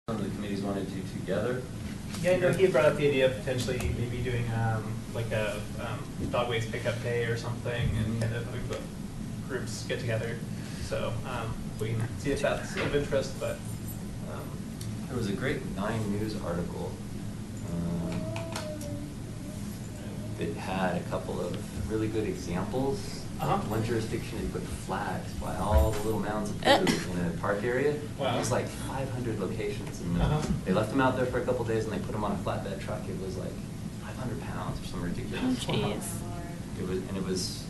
Some of the committees want to do together. Yeah, no, he brought up the idea of potentially maybe doing like a dog waste pickup day or something, and kind of having both groups get together. So we can see if that's of interest. But there was a great 9 News article that had a couple of really good examples. One jurisdiction, they put flags by all the little mounds of food in a park area. Wow. It was like 500 locations, and they left them out there for a couple of days, and they put them on a flatbed truck. It was like 500 pounds or some ridiculous. Oh, jeez.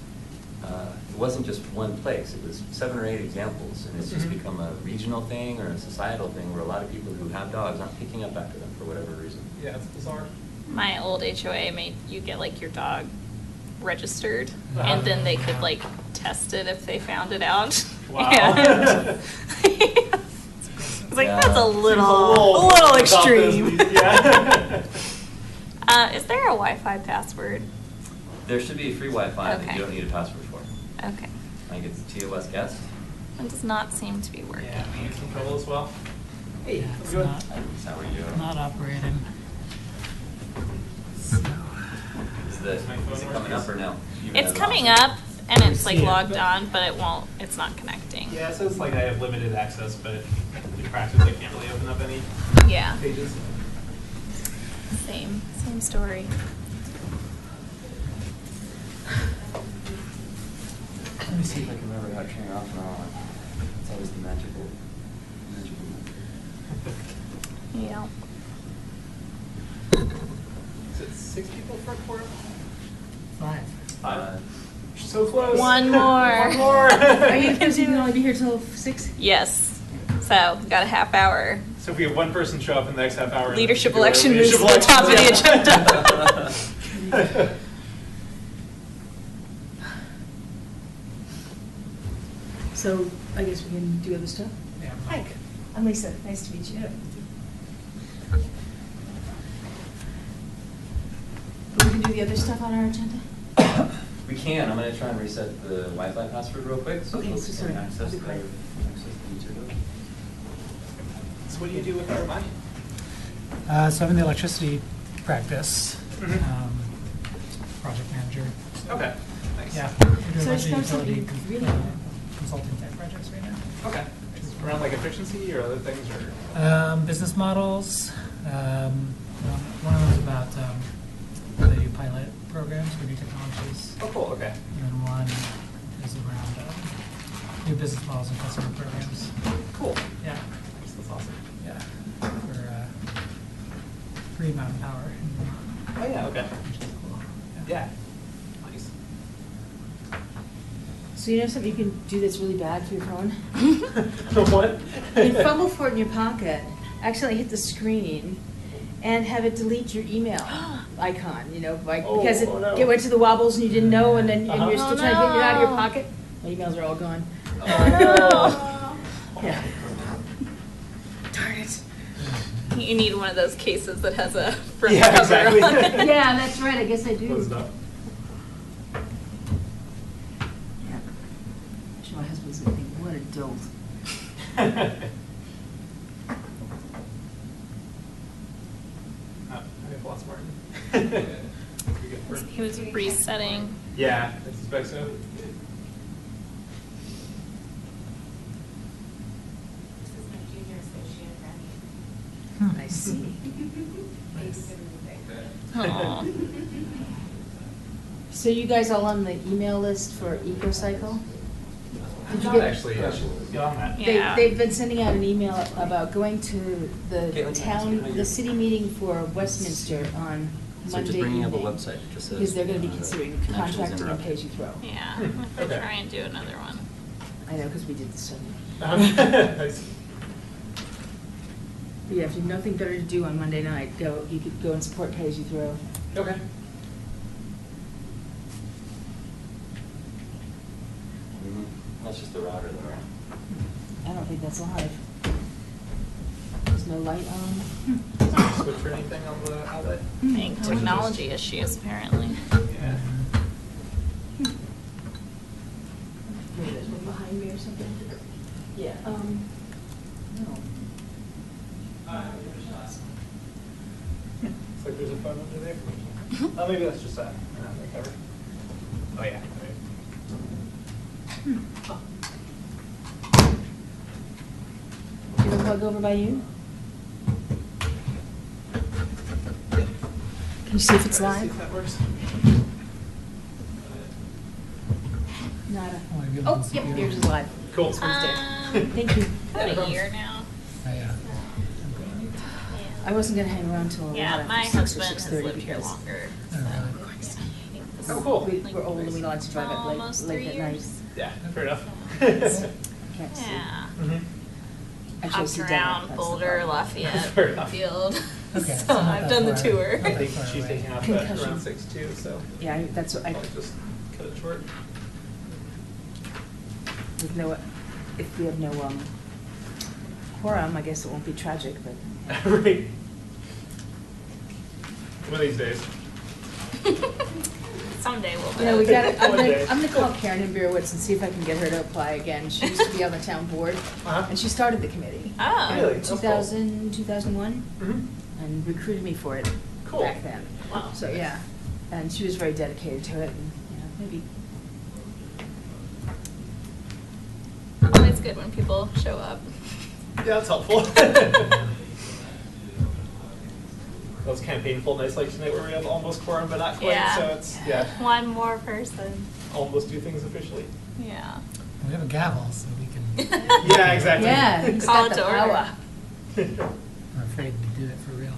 It wasn't just one place. It was 7 or 8 examples, and it's just become a regional thing or a societal thing where a lot of people who have dogs aren't picking up after them for whatever reason. yeah, it's bizarre. My old HOA made you get like your dog registered, and then they could like test it if they found it out. Wow. And it's like, that's a little without extreme. this, yeah. Is there a Wi-Fi password? There should be free Wi-Fi that Okay. you don't need a password for. Okay. I think it's TOS guest. It does not seem to be working. Yeah, we need some trouble as well. Hey, Yeah, how's it's it going? not, Is that where you go? not operating. So, Is it coming up or no? You It's have it coming on. up, and it's like Yeah. logged on, but it won't. It's not connecting. Yeah, it says like I have limited access, but in practice I can't really open up any Yeah. pages. Same story. Let me see if I can remember how to turn it off and on. It's always the magical. Yeah. Is it 6 people for a quorum? 5. So close. One more. One more. Are you supposed to only be here till 6? Yes. So got a half hour. So if we have one person show up in the next half hour. Leadership then we can election do a moves to the leadership top of the election. agenda. So I guess we can do other stuff. Yeah. Hi, I'm Lisa. Nice to meet you. We can do the other stuff on our agenda? We can. I'm going to try and reset the Wi-Fi password real quick so Okay, folks so can sorry. access I'll be the quiet. material. So what do you do with our money? So I'm in the electricity practice, Mhm. project manager. Okay. Nice. Yeah, we're doing a So bunch it's of not utility something really- consulting type projects right now. Okay. Around like efficiency or other things or? Business models. One of them is about the pilot programs for new technologies. Oh, cool. Okay. And then one is around new business models and customer programs. Cool. Yeah, That's awesome. yeah, for Green Mountain Power. Oh yeah. Okay. Which is cool. Yeah. Nice. So you know something you can do that's really bad for your phone? What? You can fumble for it in your pocket, accidentally hit the screen, and have it delete your email icon, you know, like, Oh, because oh no. it went to the wobbles and you didn't know, and then and Uh-huh. you're still Oh, trying to get it out of your no. pocket. My emails are all gone. Oh, Yeah. Darn it. no. You need one of those cases that has a front Yeah, cover exactly. on it. Yeah, that's right. I guess I do. Closed up. Yeah. Sure, my husband's gonna think, what a dolt. I have lots more. He was resetting. Yeah, I suspect so. This is my junior associate, I see. Aw. So you guys all on the email list for EcoCycle? Did you Not get? actually. I should get on that. Yeah. They've been sending out an email about going to the Caitlin, the city meeting for Westminster on So Monday just bringing up a evening. website, it just says. Because they're gonna be considering connections contracting and interrupted. pay-as-you-throw. Yeah. I'm gonna Okay. try and do another one. I know, because we did the study. Nice. But yeah, if you have nothing better to do on Monday night, you could go and support pay-as-you-throw. Okay. Mhm. That's just the router though. I don't think that's live. There's no light on. Switch or anything on the outlet? I think technology issues apparently. Yeah. Maybe there's one behind me or something. Yeah, no. Looks like there's a phone under there. Oh, maybe that's just that. Cover. Oh yeah. Right. You want to plug over by you? Can you see if it's See if live? that works. Nada. Oh, I really Oh, don't see yep, you. yours is live. Cool. Thank you. About a year now. Oh, yeah. I wasn't gonna hang around till Yeah, about my 6 or husband has 6:30 lived here because longer. Oh, really? Oh, cool. we're old and we like to drive it Almost late 3 at night. years. Yeah, fair enough. Can't see. Yeah. Mhm. Actually, I Hopped see Dad, around that's the Boulder, problem. Lafayette, Fair enough. Field. Okay, So so not I've that done the far. tour. I Not think far she's away. taking off at Concussion. around 6'2", so Yeah, that's what I, probably just cut it short. with no, if we have no, quorum, I guess it won't be tragic, but. Right. One of these days. Someday we'll. You know, we got One day. I'm gonna call Karen in Beerwitz and see if I can get her to apply again. She used to be on the town board, Uh-huh. and she started the committee. Oh. Really? In That's cool. 2001, Mhm. and recruited me for it Cool. back then. Wow. So, yeah, and she was very dedicated to it, and, maybe. Always good when people show up. Yeah, that's helpful. That was kind of painful, nice like tonight where we have almost quorum but not quite, Yeah. so it's, yeah, One more person. almost do things officially. Yeah. We have a gavel, so we can, Yeah, exactly. Yeah, he's Call got it the to order. power. we're afraid to do it for real.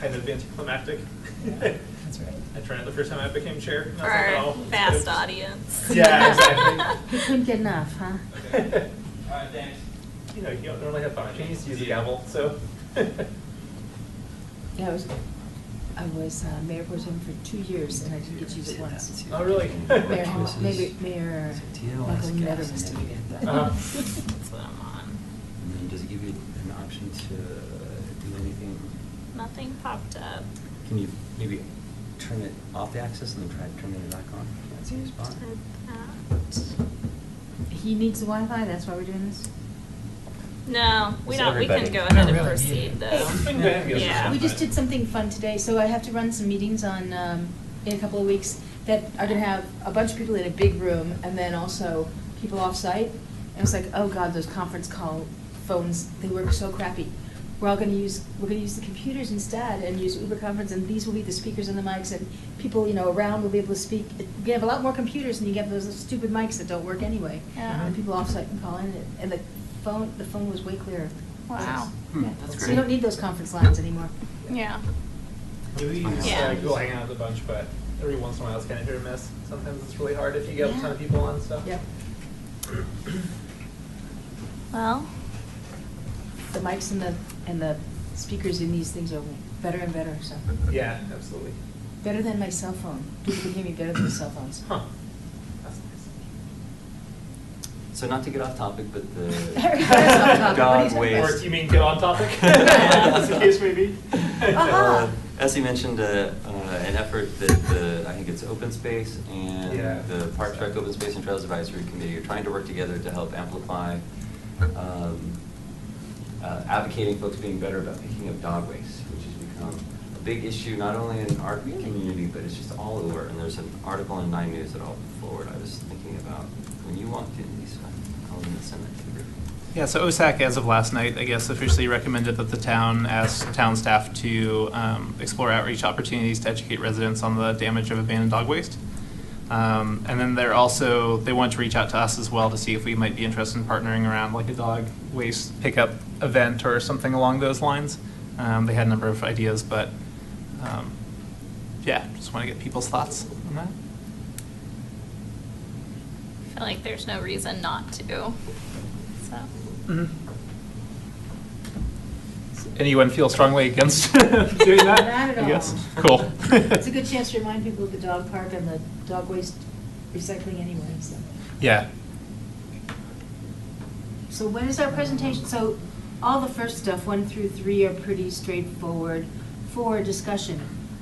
Kind of anticlimactic. That's right. I tried it the first time I became chair. and I For was like, our oh, vast good. audience. Yeah, exactly. You couldn't get enough, huh? You know, you don't normally have fun. I used to use a gavel, so. Yeah, I was mayor pro tem for 2 years, and I didn't get to use it once. Oh, really? Mayor Michael never missed a meeting. Uh-huh. That's what I'm on. And then does it give you an option to do anything? Nothing popped up. Can you maybe turn it off the access and then try turning it back on? Can't see your spot. Did that. He needs the Wi-Fi, that's why we're doing this? No, we So don't. We can everybody- go We ahead don't and really proceed need it. though. We can go ahead and get Yeah. started. We just did something fun today, so I have to run some meetings on, in a couple of weeks, that are gonna have a bunch of people in a big room, and then also people off-site. And it's like, oh God, those conference call phones, they work so crappy. We're gonna use the computers instead, and use Uber Conference, and these will be the speakers and the mics, and people, around will be able to speak. You have a lot more computers, and you get those stupid mics that don't work anyway. Yeah. And people off-site can call in, and the phone was way clearer. Wow. Yeah. That's So great. you don't need those conference lines anymore. Yeah. We use Yeah. Google Hangouts a bunch, but every once in a while it's kind of hit or miss. Sometimes it's really hard if you get a ton of people on stuff. Yep. Well, The mics and the speakers in these things are better and better, so. Yeah, absolutely. Better than my cell phone. People can hear me better than the cell phones. Huh. That's nice. So not to get off topic, but the That's off topic. What are you dog talking waste. about? Or do you mean get on topic? As the case may be. Uh-huh. As you mentioned, an effort that I think it's Open Space and Yeah. the Parks Rec Open Space and Trails Advisory Committee are trying to work together to help amplify advocating folks being better about picking up dog waste, which has become a big issue not only in our community, but it's just all over. And there's an article in 9 News that I'll put forward. I was thinking about when you walked in, Lisa, I was going to send that to the group. Yeah, so OSAC, as of last night, I guess officially recommended that the town ask town staff to explore outreach opportunities to educate residents on the damage of abandoned dog waste. And then they want to reach out to us as well to see if we might be interested in partnering around like a dog waste pickup event or something along those lines. They had a number of ideas, but yeah, just want to get people's thoughts on that. I feel like there's no reason not to. So. Mm-hmm. Anyone feel strongly against doing that? Not at I guess. all. Cool. It's a good chance to remind people of the dog park and the dog waste recycling anyway, so. Yeah. So when is our presentation? So all the first stuff, 1 through 3, are pretty straightforward for discussion.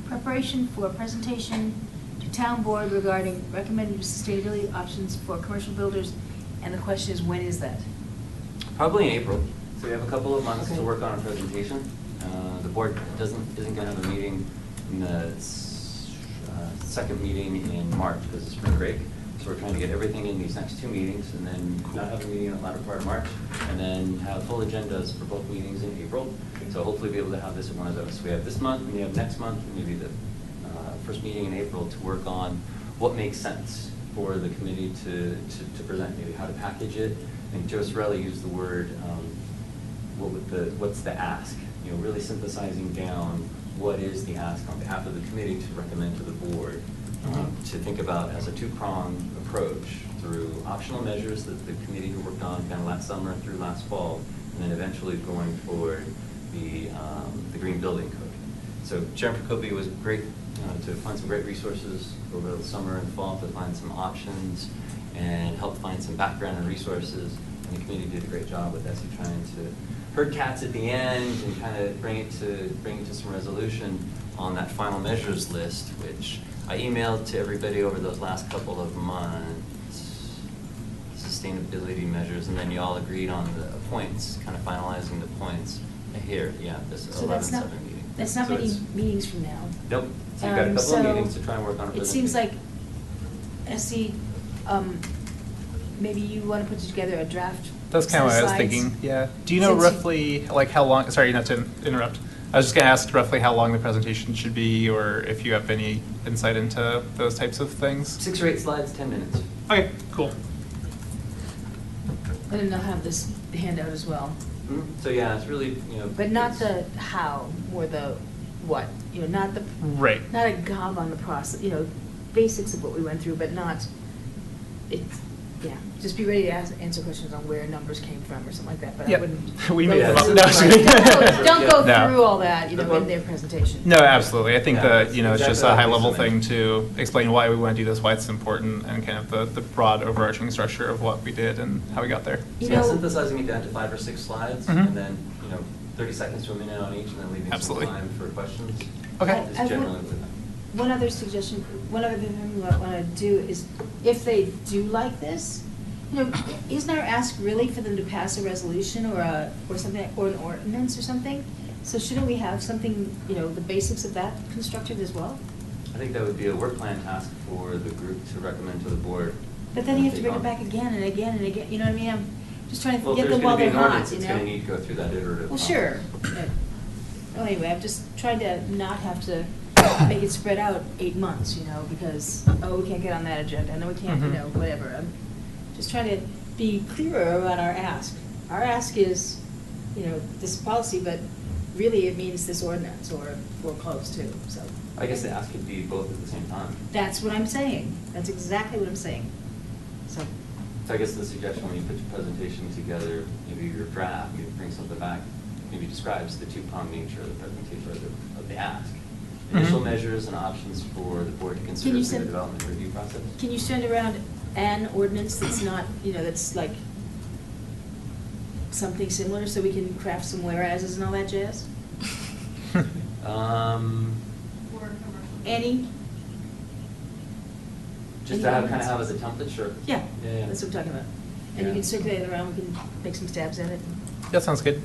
Preparation for presentation to town board regarding recommended sustainability options for commercial builders. And the question is, when is that? Probably in April. So we have a couple of months Okay. to work on a presentation. The board isn't going to have a meeting in the second meeting in March because it's spring break. So we're trying to get everything in these next 2 meetings and then not have a meeting in the latter part of March and then have full agendas for both meetings in April. So hopefully be able to have this in one of those. So we have this month and we have next month and maybe the first meeting in April to work on what makes sense for the committee to present, maybe how to package it. I think Joe Sorelli used the word, what's the ask? You know, really synthesizing down what is the ask on behalf of the committee to recommend to the board, to think about as a 2-pronged approach through optional measures that the committee who worked on kind of last summer through last fall, and then eventually going toward the green building code. So Sharon Procopi was great to find some great resources over the summer and fall to find some options and help find some background and resources. And the committee did a great job with Essie trying to herd cats at the end and kind of bring it to some resolution on that final measures list, which I emailed to everybody over those last couple of months. Sustainability measures, and then you all agreed on the points, kind of finalizing the points here. Yeah, this So that's 11-7 not, meeting. that's not So many it's- meetings from now. Nope. So you've got a couple So of meetings to try and work on a presentation. It seems like, Essie, maybe you want to put together a draft. That's kind of what I was set of slides? thinking, yeah. Do you know Since you- roughly, like how long, sorry not to interrupt. I was just going to ask roughly how long the presentation should be, or if you have any insight into those types of things. 6 or 8 slides, 10 minutes. Okay, cool. And then they'll have this handout as well. So yeah, it's really, But not it's- the how or the what, not the, Right. not a gob on the process, basics of what we went through, but not, yeah, just be ready to answer questions on where numbers came from or something like that, but I Yep. wouldn't. We go made them up. through No, like- I'm kidding. Don't go No. through all that, The book- in their presentation. No, absolutely. I think Yeah, that, that's it's just exactly a like high-level this thing amendment. to explain why we want to do this, why it's important, and kind of the broad overarching structure of what we did and how we got there. You So yeah, know- synthesizing it down to 5 or 6 slides, Mhm. and then, 30 seconds to a minute on each, and then leaving some Absolutely. time for questions. Okay. Is I would- generally what One other suggestion, one other thing we want to do is, if they do like this, isn't our ask really for them to pass a resolution or something, or an ordinance or something? So shouldn't we have something, the basics of that constructed as well? I think that would be a work plan task for the group to recommend to the board. But then you have to Take bring it on. back again and again and again, you know what I mean? I'm just trying to Well, if get there's them while going to be they're an hot, ordinance, it's going to need to go through that iterative Well, process. sure. Yeah. Well, anyway, I'm just trying to not have to make it spread out 8 months, because, we can't get on that agenda, and then we can't, Mhm. whatever. I'm just trying to be clearer about our ask. Our ask is, this policy, but really it means this ordinance or close to, so. I guess the ask could be both at the same time. That's what I'm saying. That's exactly what I'm saying. So, So I guess the suggestion when you put your presentation together, maybe your draft, maybe bring something back, maybe describes the 2-pronged nature of the presentation or of the ask. Initial Mhm. measures and options for the board to Can consider you through the send- development review process. can you send around an ordinance that's not, that's like something similar, so we can craft some whereases and all that jazz? Or commercial. Any? Just to have, kind of have as a template, sure. Yeah, Yeah. that's what I'm talking about. And you Yeah. can circulate it around, we can make some stabs at it. That sounds good.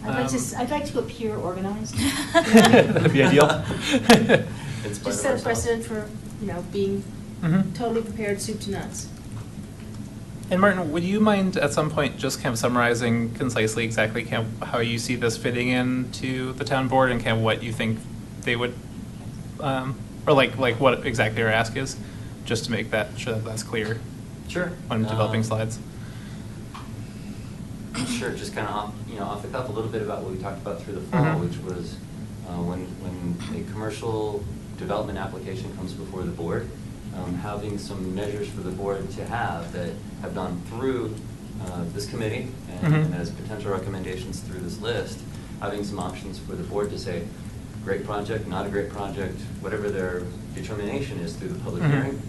I'd like to appear organized. That'd be ideal. In spite Just of set a ourselves. precedent for, being Mhm. totally prepared, soup to nuts. And Martin, would you mind at some point just kind of summarizing concisely exactly kind of how you see this fitting into the town board and kind of what you think they would, or like what exactly our ask is, just to make sure that that's clear Sure. when developing slides? Sure, just kind of off the cuff, a little bit about what we talked about through the fall, Mhm. which was when a commercial development application comes before the board, having some measures for the board to have that have gone through this committee and Mhm. as potential recommendations through this list, having some options for the board to say, great project, not a great project, whatever their determination is through the public Mhm. hearing,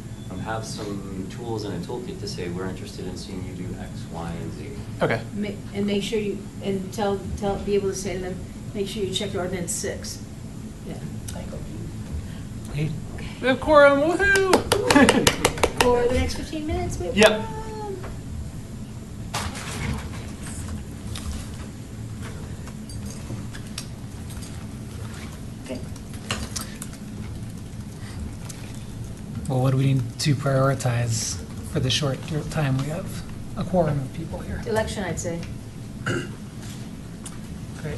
have some tools and a toolkit to say, we're interested in seeing you do X, Y, and Z. Okay. And make sure be able to say to them, make sure you check ordinance 6. Yeah. Hey, we have quorum, woohoo! For the next 15 minutes, we have Yep. one. Well, what do we need to prioritize for the short time we have a quorum of people here? Election, I'd say. Great.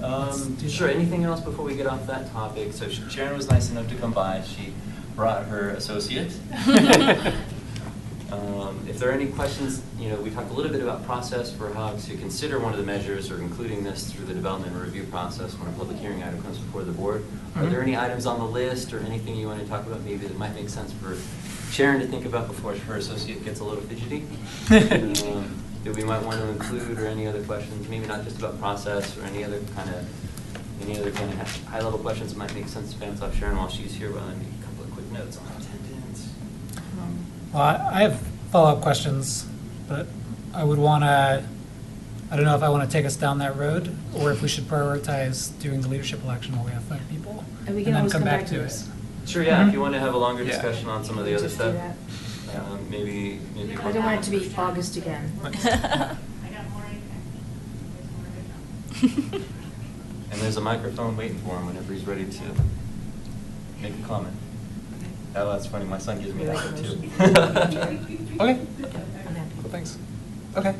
Let's do Sure, that. anything else before we get off that topic? So Sharon was nice enough to come by. She brought her associate. If there are any questions, we talked a little bit about process for how to consider one of the measures or including this through the development and review process when a public hearing item comes before the board. Are there any items on the list or anything you want to talk about maybe that might make sense for Sharon to think about before her associate gets a little fidgety? That we might want to include, or any other questions, maybe not just about process or any other kind of high-level questions that might make sense to bounce off Sharon while she's here. Well, I make a couple of quick notes on attendance. Well, I have follow-up questions, but I would want to, I don't know if I want to take us down that road, or if we should prioritize doing the leadership election while we have 5 people. And we can then always come back to it. this. Sure, yeah, if you want to have a longer Yeah. discussion on some of the other Just do stuff, that. maybe. I don't want it to be August again. I got more in. And there's a microphone waiting for him whenever he's ready to make a comment. Oh, that's funny, my son gives me that one too. Okay, I'm happy. cool, thanks. Okay.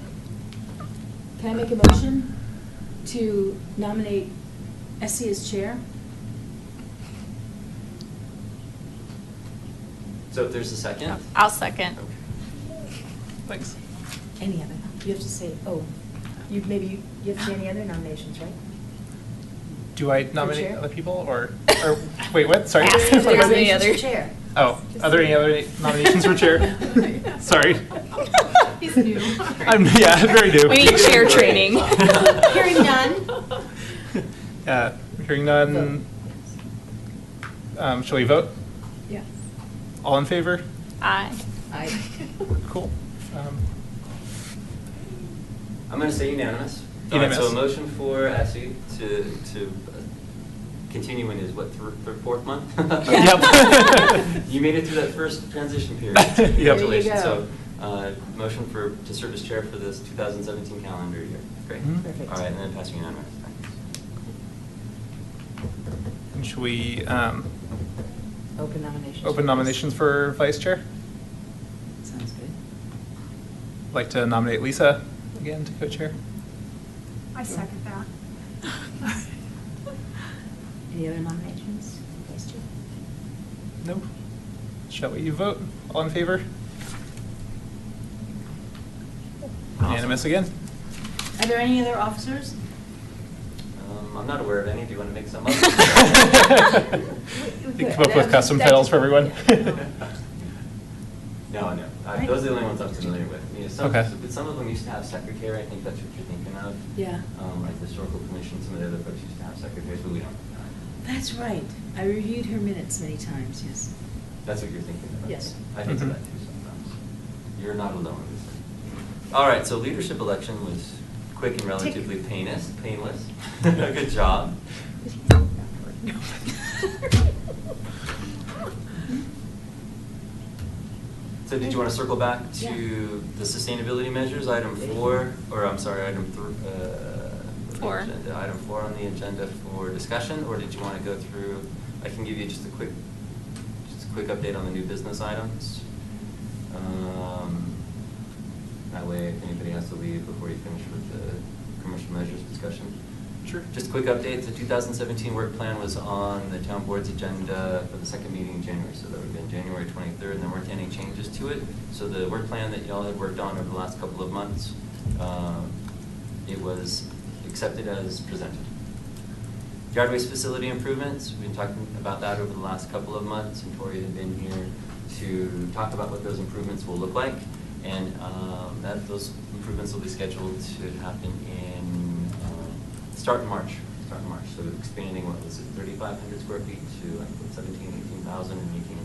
Can I make a motion to nominate Essie as chair? So if there's a second? I'll second. Thanks. Any other? You have to say, you have to say any other nominations, right? Do I nominate chair? other people, or wait, what? Sorry. Ask if there's any Nominations for other. chair. Oh, are there any other nominations for chair? Sorry. He's new. Yeah, very new. We need chair training. Hearing none. Hearing none. Shall we vote? Yeah. All in favor? Aye. Cool. I'm going to say unanimous. Unanimous. So a motion for Essie to continue in his, fourth month? Yep. You made it through that first transition period. Yep. There you Congratulations. go. So, motion to serve as chair for this 2017 calendar year. Great. Mhm. Perfect. All right, and then passing unanimous. And should we Open nominations. open nominations for vice chair? Sounds good. Like to nominate Lisa again to co-chair? I second that. Any other nominations? Vice chair? No. Shall we vote? All in favor? Unanimous again? Are there any other officers? I'm not aware of any. Do you want to make some up? You come up with custom titles for everyone? No. Those are the only ones I'm familiar with. Okay. Some of them used to have secretary. I think that's what you're thinking of. Yeah. Like the historical commission, some of the other folks used to have secretaries, but we don't. That's right. I reviewed her minutes many times, yes. That's what you're thinking of? Yes. I think of Mhm. that too sometimes. You're not alone. All right, so leadership election was quick and relatively painless. Good job. So did you want to circle back Yeah. to the sustainability measures, item 4, or I'm sorry, item 4. Item 4 on the agenda for discussion, or did you want to go through, I can give you just a quick update on the new business items. That way, if anybody has to leave before you finish with the commercial measures discussion. Sure. Just a quick update, the 2017 work plan was on the town board's agenda for the second meeting in January, so that would have been January 23rd, and there weren't any changes to it. So the work plan that y'all had worked on over the last couple of months, it was accepted as presented. Yard waste facility improvements, we've been talking about that over the last couple of months, and Tori had been here to talk about what those improvements will look like. And those improvements will be scheduled to happen start in March. So expanding, what was it, 3,500 square feet to, I think, 18,000, and making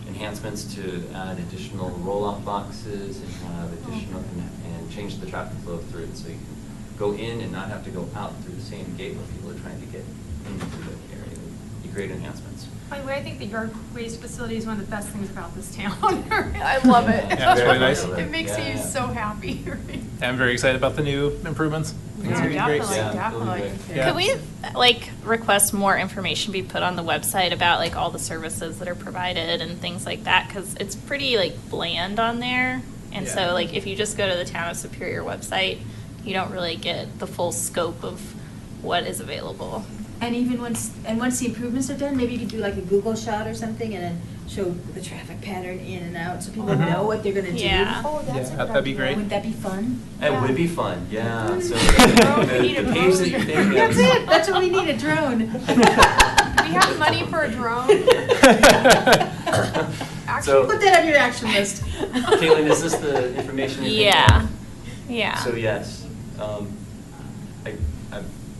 enhancements to add additional roll-off boxes and have additional, and change the traffic flow through it, so you can go in and not have to go out through the same gate where people are trying to get into the area. Be great enhancements. By the way, I think the yard waste facility is one of the best things about this town. I love it. Yeah, it's really nice. It makes Yeah. me so happy. I'm very excited about the new improvements. think it's gonna be great. Definitely, Yeah, it'll be definitely. great. Yeah. Could we, like, request more information be put on the website about, like, all the services that are provided and things like that? Because it's pretty, like, bland on there. And Yeah. so, like, if you just go to the Town of Superior website, you don't really get the full scope of what is available. And even once the improvements are done, maybe you could do like a Google shot or something and then show the traffic pattern in and out so people Mhm. know what they're gonna do. Yeah. Oh, that's a Yeah, good that'd be idea. great. Would that be fun? It Yeah. would be fun, yeah. So We need a the page that you drone. think That's of- it, that's what we need, a drone. Do we have money for a drone? So- Put that on your action list. Caitlin, is this the information you're thinking Yeah. of? Yeah. So yes, I'm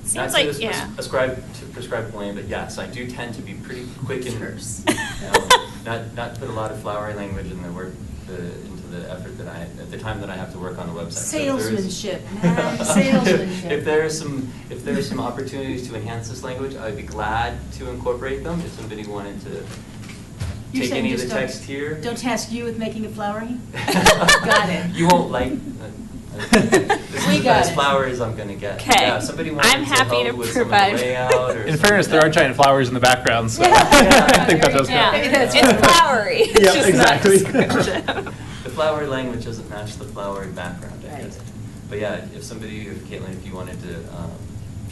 Seems not like, to yeah. prescribe blame, but yes, I do tend to be pretty quick and Terse. not put a lot of flowery language in into the effort that at the time that I have to work on the website. So if there is- Salesmanship, man, salesmanship. If there are some opportunities to enhance this language, I'd be glad to incorporate them. If somebody wanted to You're take saying any of the just don't- text here. Don't task you with making it flowery? Got it. You won't like. This We is got as it. flowery as I'm gonna get. 'Kay. Yeah, if somebody wanted I'm happy help to with provide- some of the layout or In fairness, there are something giant flowers in the background, so Yeah. I think that does Yeah, count. Maybe that's it's right. flowery. It's Yep, just exactly. not descriptive. The flowery language doesn't match the flowery background, I Right. guess. But yeah, if Caitlin, if you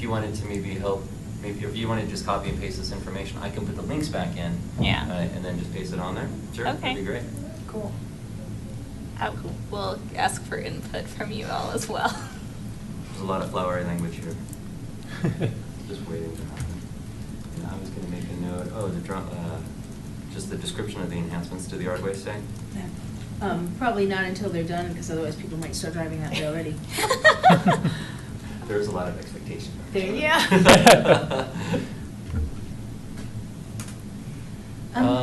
wanted to maybe help, maybe if you wanted to just copy and paste this information, I can put the links back in. Yeah. And then just paste it on there. Sure, Okay. that'd be great. Cool. We'll ask for input from you all as well. There's a lot of flowery language here. Just waiting to happen. And I was gonna make a note, just the description of the enhancements to the Ardway say. Yeah. Probably not until they're done, because otherwise people might start driving that way already. There is a lot of expectation. There you Yeah.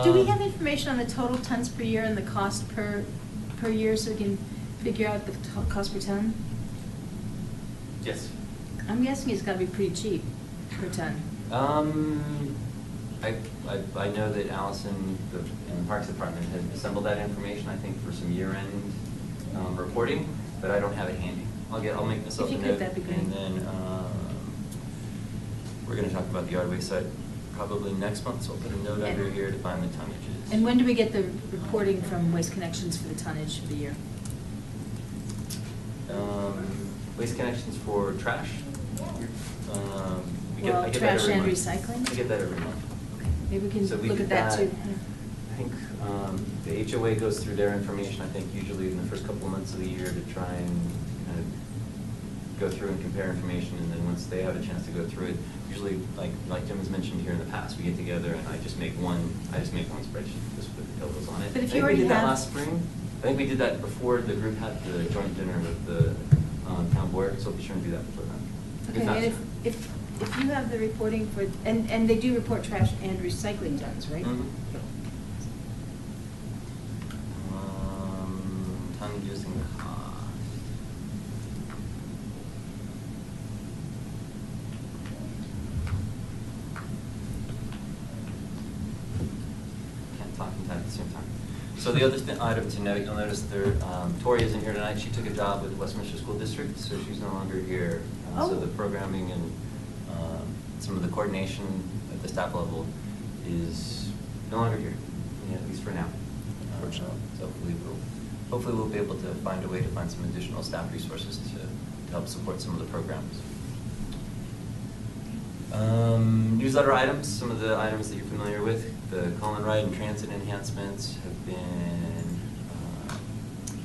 Do we have information on the total tons per year and the cost per year, so we can figure out the cost per ton? Yes. I'm guessing it's gotta be pretty cheap per ton. I know that Allison in the Parks Department had assembled that information, I think, for some year-end reporting, but I don't have it handy. I'll make myself a If note. you could, that'd be great. And then we're gonna talk about the Ardway site probably next month, so I'll put a note under And- here to find the tonnages. And when do we get the reporting from Waste Connections for the tonnage for the year? Waste Connections for trash. Well, I get that trash every and month. recycling? I get that every month. Maybe we can So we look do at that too. I think the HOA goes through their information, I think usually in the first couple of months of the year to try and kind of go through and compare information, and then once they have a chance to go through it, usually, like Jim has mentioned here in the past, we get together and I just make one spreadsheet, just with the totals on it. But if I you think we already did that have- last spring. I think we did that before the group had the joint dinner with the town board, so I'll be sure to do that before then. Okay, not and sooner. if you have the reporting for, and they do report trash and recycling tons, right? Mhm. Tonnages and cost. Can't talk and type at the same time. So the other item to note, you'll notice there, Tori isn't here tonight. She took a job with the Westminster School District, so she's no longer here. So Oh. the programming and some of the coordination at the staff level is no longer here, at least for now. So hopefully we'll be able to find a way to find some additional staff resources to help support some of the programs. Newsletter items, some of the items that you're familiar with. The Colin Ride and Transit enhancements have been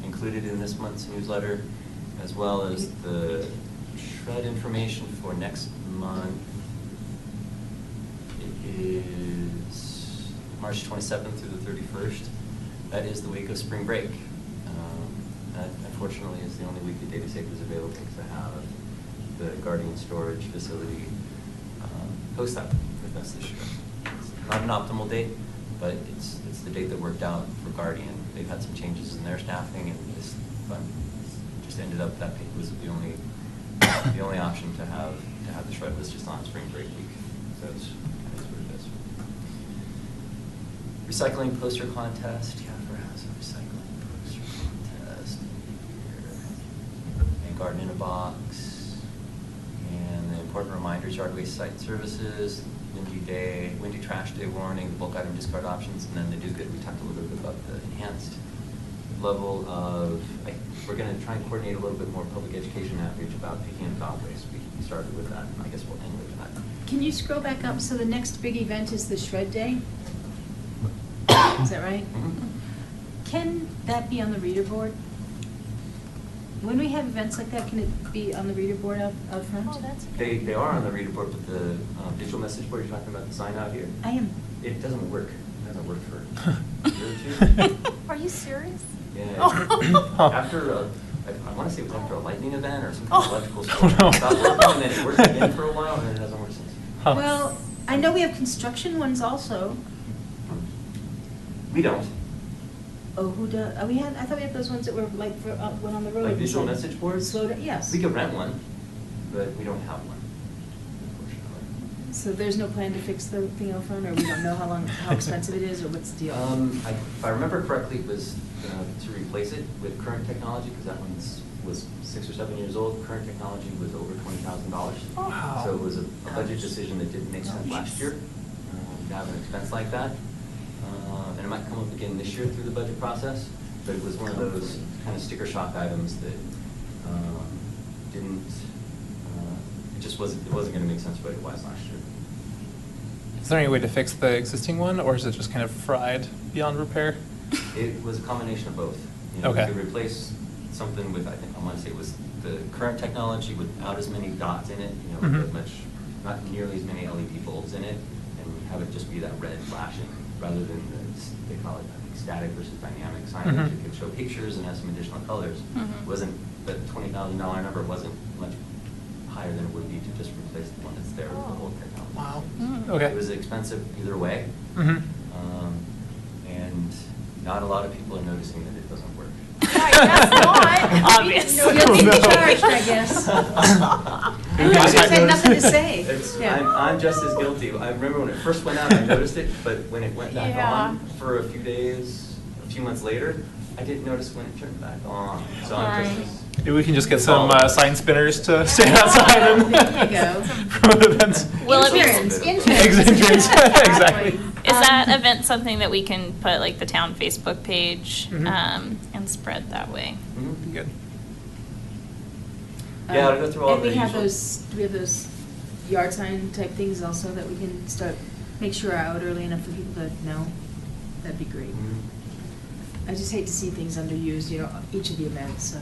included in this month's newsletter, as well as the shred information for next month. It is March 27th through the 31st. That is the week of spring break. That unfortunately is the only week that Data Safe is available to have the Guardian storage facility host that with us this year. It's not an optimal date, but it's the date that worked out for Guardian. They've had some changes in their staffing, and this just ended up that was the only option to have the shred was just on spring break week. So that's what it is. Recycling poster contest. Catherine has a recycling poster contest here. And Garden in a Box. important reminders, yard waste site services, windy day, windy trash day warning, the bulk item discard options, and then the do good. We talked a little bit about the enhanced level of, we're going to try and coordinate a little bit more public education outreach about picking up dog waste. We started with that, and I guess we'll end with that. Can you scroll back up? So the next big event is the Shred Day? Is that right? Mhm. Can that be on the reader board? When we have events like that, can it be on the reader board out front? Oh, that's They are on the reader board, but the digital message board you're talking about, the sign out here, I am. it doesn't work. It hasn't worked for a year or two. Are you serious? Yeah. Oh. After, I want to say it was after a lightning event or some kind Oh. of electrical storm. Oh, no. It stopped working, and then it worked again for a while, and then it hasn't worked since. Huh. Well, I know we have construction ones also. We don't. Oh, who does? Oh, I thought we had those ones that were like for, went on the road. Like visual Like, message boards? Slow down, yes. We could rent one, but we don't have one, unfortunately. So there's no plan to fix the thing out front, or we don't know how expensive it is, or what's the deal? If I remember correctly, it was to replace it with current technology, because that one was 6 or 7 years old. Current technology was over $20,000. Wow. So it was a budget decision that didn't make sense last year, to have an expense like that. And it might come up again this year through the budget process, but it was one of those kind of sticker shock items that didn't, it wasn't going to make sense what it was last year. Is there any way to fix the existing one, or is it just kind of fried beyond repair? It was a combination of both. You know, Okay. We could replace something with, I want to say it was the current technology without as many dots in it, Mhm. not nearly as many LED bulbs in it, and have it just be that red flashing, rather than they call it, I think, static versus dynamic signage. Mhm. It could show pictures and have some additional colors. Mhm. The $20,000 number wasn't much higher than it would be to just replace the one that's there with the old technology. Wow. Mm. Okay. It was expensive either way. Mhm. And not a lot of people are noticing that it doesn't work. Right, that's not. Obvious. No, you'll be No. charged, I guess. Maybe I just just had notice. nothing to say. Yeah. I'm just as guilty. I remember when it first went out, I noticed it, but when it went back Yeah. on for a few days, a few months later, I didn't notice when it turned back on. So I'm just as. Maybe we can just get some sign spinners to stand outside and. There you go. promote events. Will it be- Interns, Interns, exactly. Is that event something that we can put like the town Facebook page Mhm. and spread that way? Mhm. Good. Yeah, I'll go through all And the we have usual- do we have those yard sign type things also that we can start, make sure are out early enough for people to know? That'd be great. Mhm. I just hate to see things underused, each of the events, so.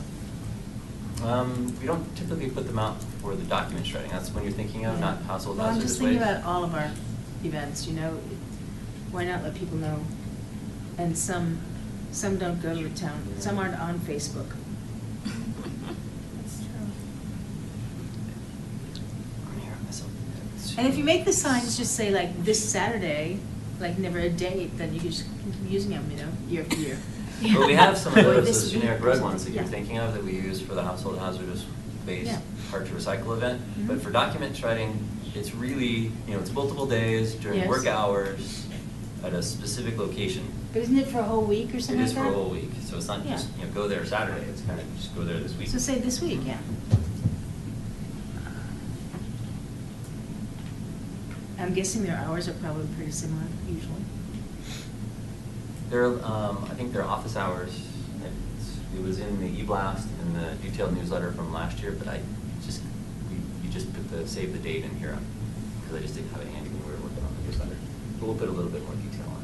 We don't typically put them out for the document shredding. That's when you're thinking of, not household Well, I'm hazardous just thinking waste. about all of our events, why not let people know? And some don't go to the town, some aren't on Facebook. That's true. I'm here, I miss them. And if you make the signs just say like this Saturday, like never a date, then you can just keep using them, year after year. Well, we have some of Or those, this those week generic or red something. ones that you're Yeah. thinking of that we use for the household hazardous waste Yeah. hard to recycle event. Mhm. But for document shredding, it's really, it's multiple days during Yes. work hours at a specific location. But isn't it for a whole week or It something is like that? for a whole week, so it's not Yeah. just, go there Saturday, it's kind of just go there this week. So say this week, yeah. I'm guessing their hours are probably pretty similar usually. I think their office hours, it was in the e-blast and the detailed newsletter from last year, but you just put the save the date in here, because I just didn't have it handy when we were working on the newsletter. But we'll put a little bit more detail on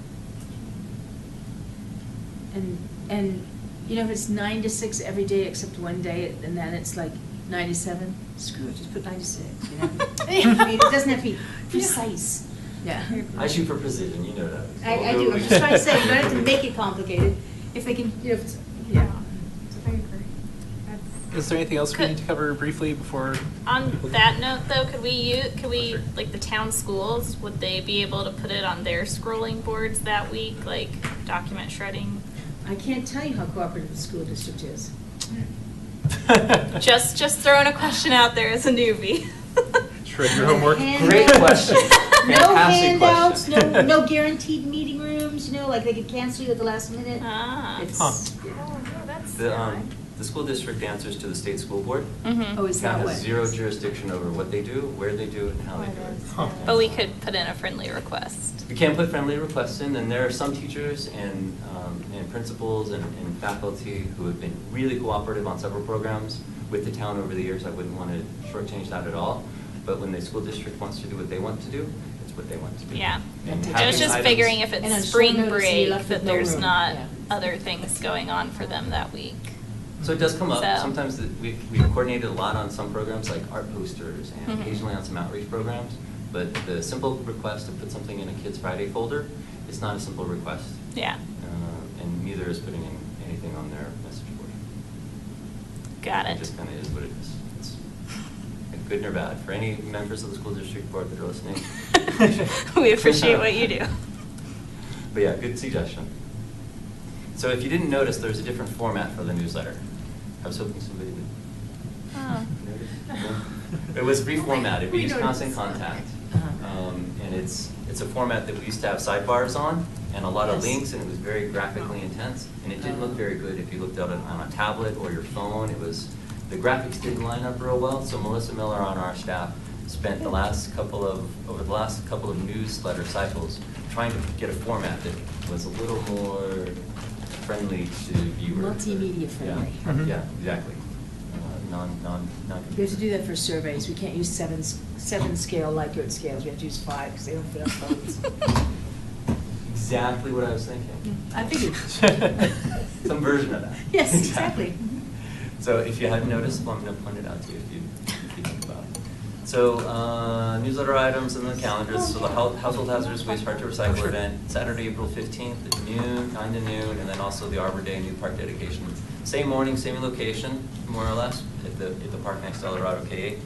it. And if it's 9 to 6 every day except one day, and then it's like 9 to 7, screw it, just put 9 to 6, I mean, it doesn't have to be precise. Yeah. I shoot for precision, you know that. I do, I'm just trying to say, you don't have to make it complicated. If they can, yeah. I agree. That's- Is there anything else we Could- need to cover briefly before? On that note, though, could we, like the town schools, would they be able to put it on their scrolling boards that week, like document shredding? I can't tell you how cooperative the school district is. Just throwing a question out there as a newbie. Shred your homework. Great question. No Fantastic handouts, question. no guaranteed meeting rooms, like they could cancel you at the last minute. Ah. It's, Huh. yeah. Oh, no, that's The, the school district answers to the state school board. Oh, is that Town what? has zero jurisdiction over what they do, where they do it, and how they do it. But we could put in a friendly request. We can put friendly requests in, and there are some teachers and principals and faculty who have been really cooperative on several programs with the town over the years. I wouldn't want to shortchange that at all. But when the school district wants to do what they want to do, it's what they want to do. Yeah. And I was having just items- figuring if And on it's short spring notice, you're break, left with that no there's room. not Yeah. other things going on for them that week. So it does come up. So- Sometimes we've coordinated a lot on some programs like art posters and Mhm. occasionally on some outreach programs. But the simple request to put something in a Kids Friday folder is not a simple request. Yeah. And neither is putting in anything on their message board. Got It it. just kind of is what it is. It's good or bad. For any members of the school district board that are listening. We appreciate what you do. But yeah, good suggestion. So if you didn't notice, there's a different format for the newsletter. I was hoping somebody would Oh. notice. No? It was reformatted. We We used Constant noticed. Contact. Uh-huh. And it's a format that we used to have sidebars on and a lot of Yes. links, and it was very graphically intense. And it didn't look very good if you looked at it on a tablet or your phone. The graphics didn't line up real well. So Melissa Miller on our staff spent over the last couple of newsletter cycles trying to get a format that was a little more friendly to viewers. Multimedia friendly. Yeah, Mhm. yeah, exactly. Non. We have to do that for surveys. We can't use seven scale Likert scales. We have to use 5 because they don't fit on phones. Exactly what I was thinking. I figured. Some version of that. Yes, exactly. So if you hadn't noticed, well, I'm going to point it out to you if you think about it. So newsletter items and the calendars. So the Household Hazardous Waste Hard to Recycle event, Saturday, April 15th at noon, 9 to noon, and then also the Arbor Day New Park dedication. Same morning, same location, more or less, at the park next to Eldorado K8.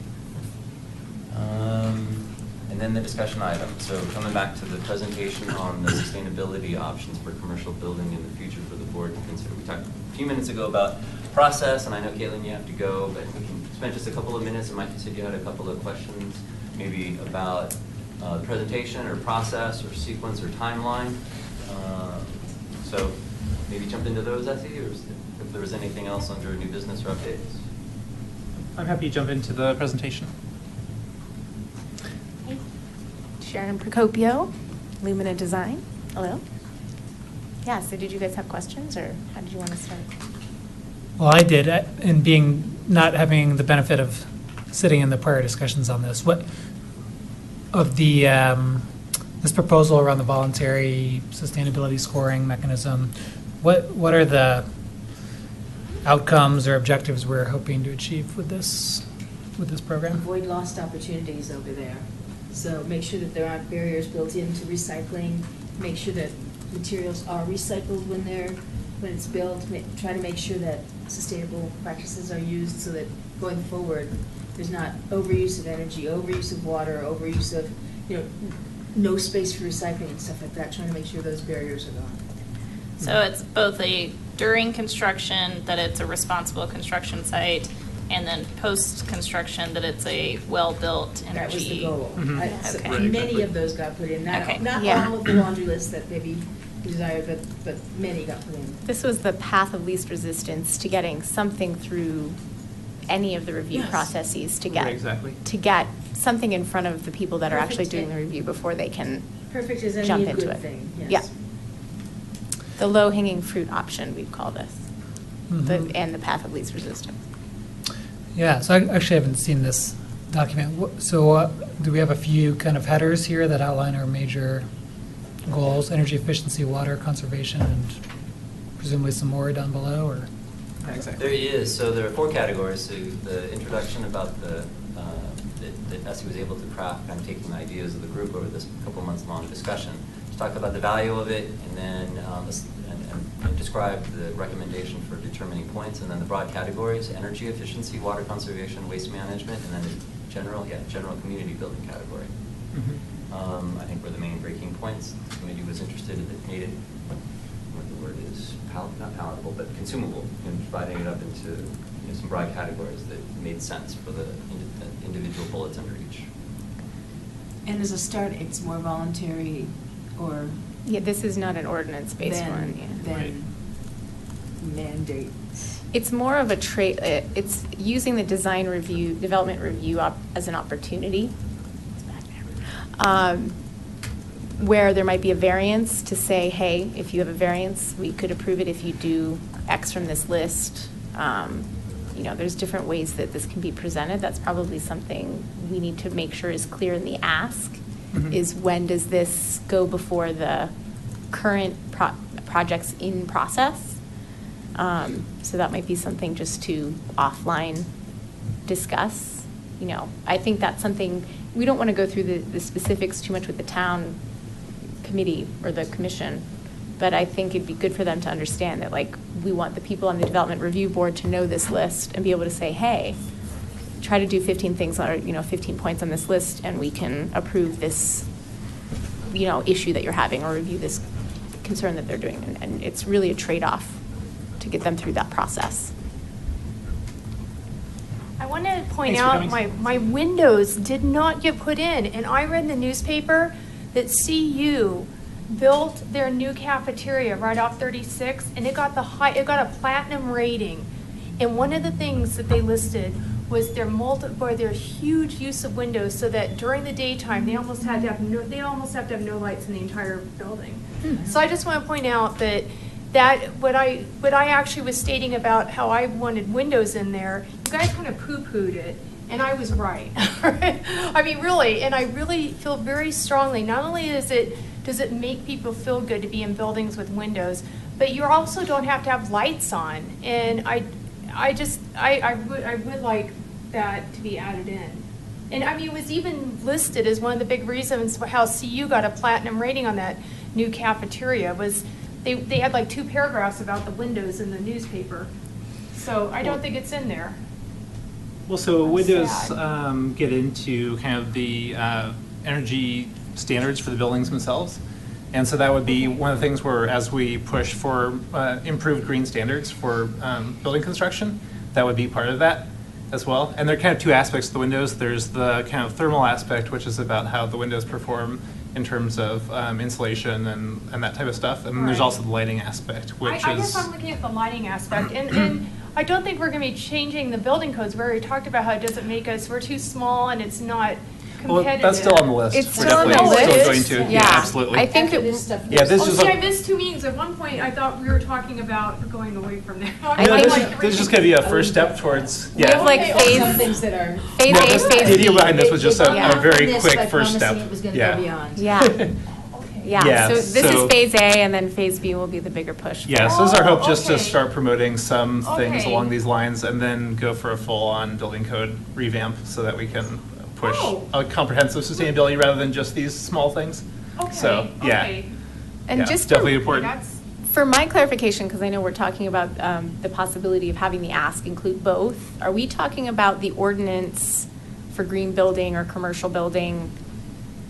And then the discussion item. So coming back to the presentation on the sustainability options for commercial building in the future for the board to consider. We talked a few minutes ago about process, and I know, Caitlin, you have to go, but we can spend just a couple of minutes. And Mike, you said you had a couple of questions, maybe about the presentation or process or sequence or timeline. So maybe jump into those, Essie, or if there was anything else under new business or updates. I'm happy to jump into the presentation. Sharon Procopio, Lumina Design. Hello. Yeah, so did you guys have questions, or how did you want to start? Well, I did, and not having the benefit of sitting in the prior discussions on this, what, of the, this proposal around the voluntary sustainability scoring mechanism, what are the outcomes or objectives we're hoping to achieve with this program? Avoid lost opportunities over there. So make sure that there aren't barriers built into recycling. Make sure that materials are recycled when it's built. Try to make sure that sustainable practices are used so that going forward, there's not overuse of energy, overuse of water, overuse of, no space for recycling and stuff like that. Trying to make sure those barriers are gone. So it's both during construction, that it's a responsible construction site, and then post-construction, that it's a well-built energy. That was the goal. Mhm. So Okay. Right, many exactly. of those got put in. Okay. Not Yeah. all of the laundry list that maybe we desired, but many got put in. This was the path of least resistance to getting something through any of the review Yes. processes to Right, get exactly. to get something in front of the people that are actually Perfect. doing the review before they can Perfect as any jump good into it. thing, yes. Yeah. The low-hanging fruit option, we'd call this, Mhm. and the path of least resistance. Yeah, so I actually haven't seen this document. So do we have a few kind of headers here that outline our major goals, energy efficiency, water conservation, and presumably some more down below, or? There is. So there are 4 categories. So the introduction about that Essie was able to craft, kind of taking the ideas of the group over this couple months long discussion. To talk about the value of it, and then and describe the recommendation for determining points, and then the broad categories: energy efficiency, water conservation, waste management, and then the general community building category. Mhm. I think were the main breaking points. The committee was interested in it, made it, what the word is, not palatable, but consumable, and dividing it up into some broad categories that made sense for the individual bullets under each. And as a start, it's more voluntary or Yeah, this is not an ordinance-based one. Yeah. than mandate. It's more of a it's using the design review, development review as an opportunity. It's back there. Where there might be a variance to say, hey, if you have a variance, we could approve it if you do X from this list. There's different ways that this can be presented. That's probably something we need to make sure is clear in the ask, is when does this go before the current projects in process? So that might be something just to offline discuss. I think that's something, we don't want to go through the specifics too much with the town committee or the commission, but I think it'd be good for them to understand that, like, we want the people on the development review board to know this list and be able to say, hey, try to do 15 things or 15 points on this list, and we can approve this issue that you're having or review this concern that they're doing. And it's really a trade-off to get them through that process. I want to point Thanks for out coming. my windows did not get put in, and I read in the newspaper that CU built their new cafeteria right off 36, and it got a platinum rating. And one of the things that they listed was their huge use of windows, so that during the daytime they almost have to have no lights in the entire building. So I just want to point out that what I actually was stating about how I wanted windows in there, you guys kind of poo-pooed it, and I was right. I mean, really, and I really feel very strongly, not only does it make people feel good to be in buildings with windows, but you also don't have to have lights on. And I would like that to be added in. And I mean, it was even listed as one of the big reasons how CU got a platinum rating on that new cafeteria was they had like 2 paragraphs about the windows in the newspaper. So I don't think it's in there. Well, so I'm windows sad. get into kind of the energy standards for the buildings themselves. And so that would be one of the things where, as we push for improved green standards for building construction, that would be part of that as well. And there are kind of 2 aspects to the windows. There's the kind of thermal aspect, which is about how the windows perform in terms of insulation and that type of stuff. And then there's Right. also the lighting aspect, which I guess I'm looking at the lighting aspect, and I don't think we're going to be changing the building codes. We already talked about how it doesn't make us, we're too small and it's not well, competitive. that's still on the list. It's We're still on the definitely list. still going to. Yeah, absolutely. I think After it, this stuff. Yeah, this Oh, is see, a- I missed 2 meetings. At one point, I thought we were talking about going away from there. I No, think this is just going to be a first step towards, we have like Okay, phase, Some things that are. phase No, A, this- phase the idea B. behind this was just Yeah. a very This quick by first step. promising it was gonna Yeah. go beyond. Yeah, Okay. yeah. Yeah, So this so- is phase A, and then phase B will be the bigger push. Yeah, so this is our hope, just to okay. start promoting some things Okay. along these lines and then go for a full-on building code revamp so that we can push Oh. a comprehensive sustainability rather than just these small things. Okay, So, yeah. okay. And Yeah, just it's definitely for, important. That's, for my clarification, because I know we're talking about the possibility of having the ask include both, are we talking about the ordinance for green building or commercial building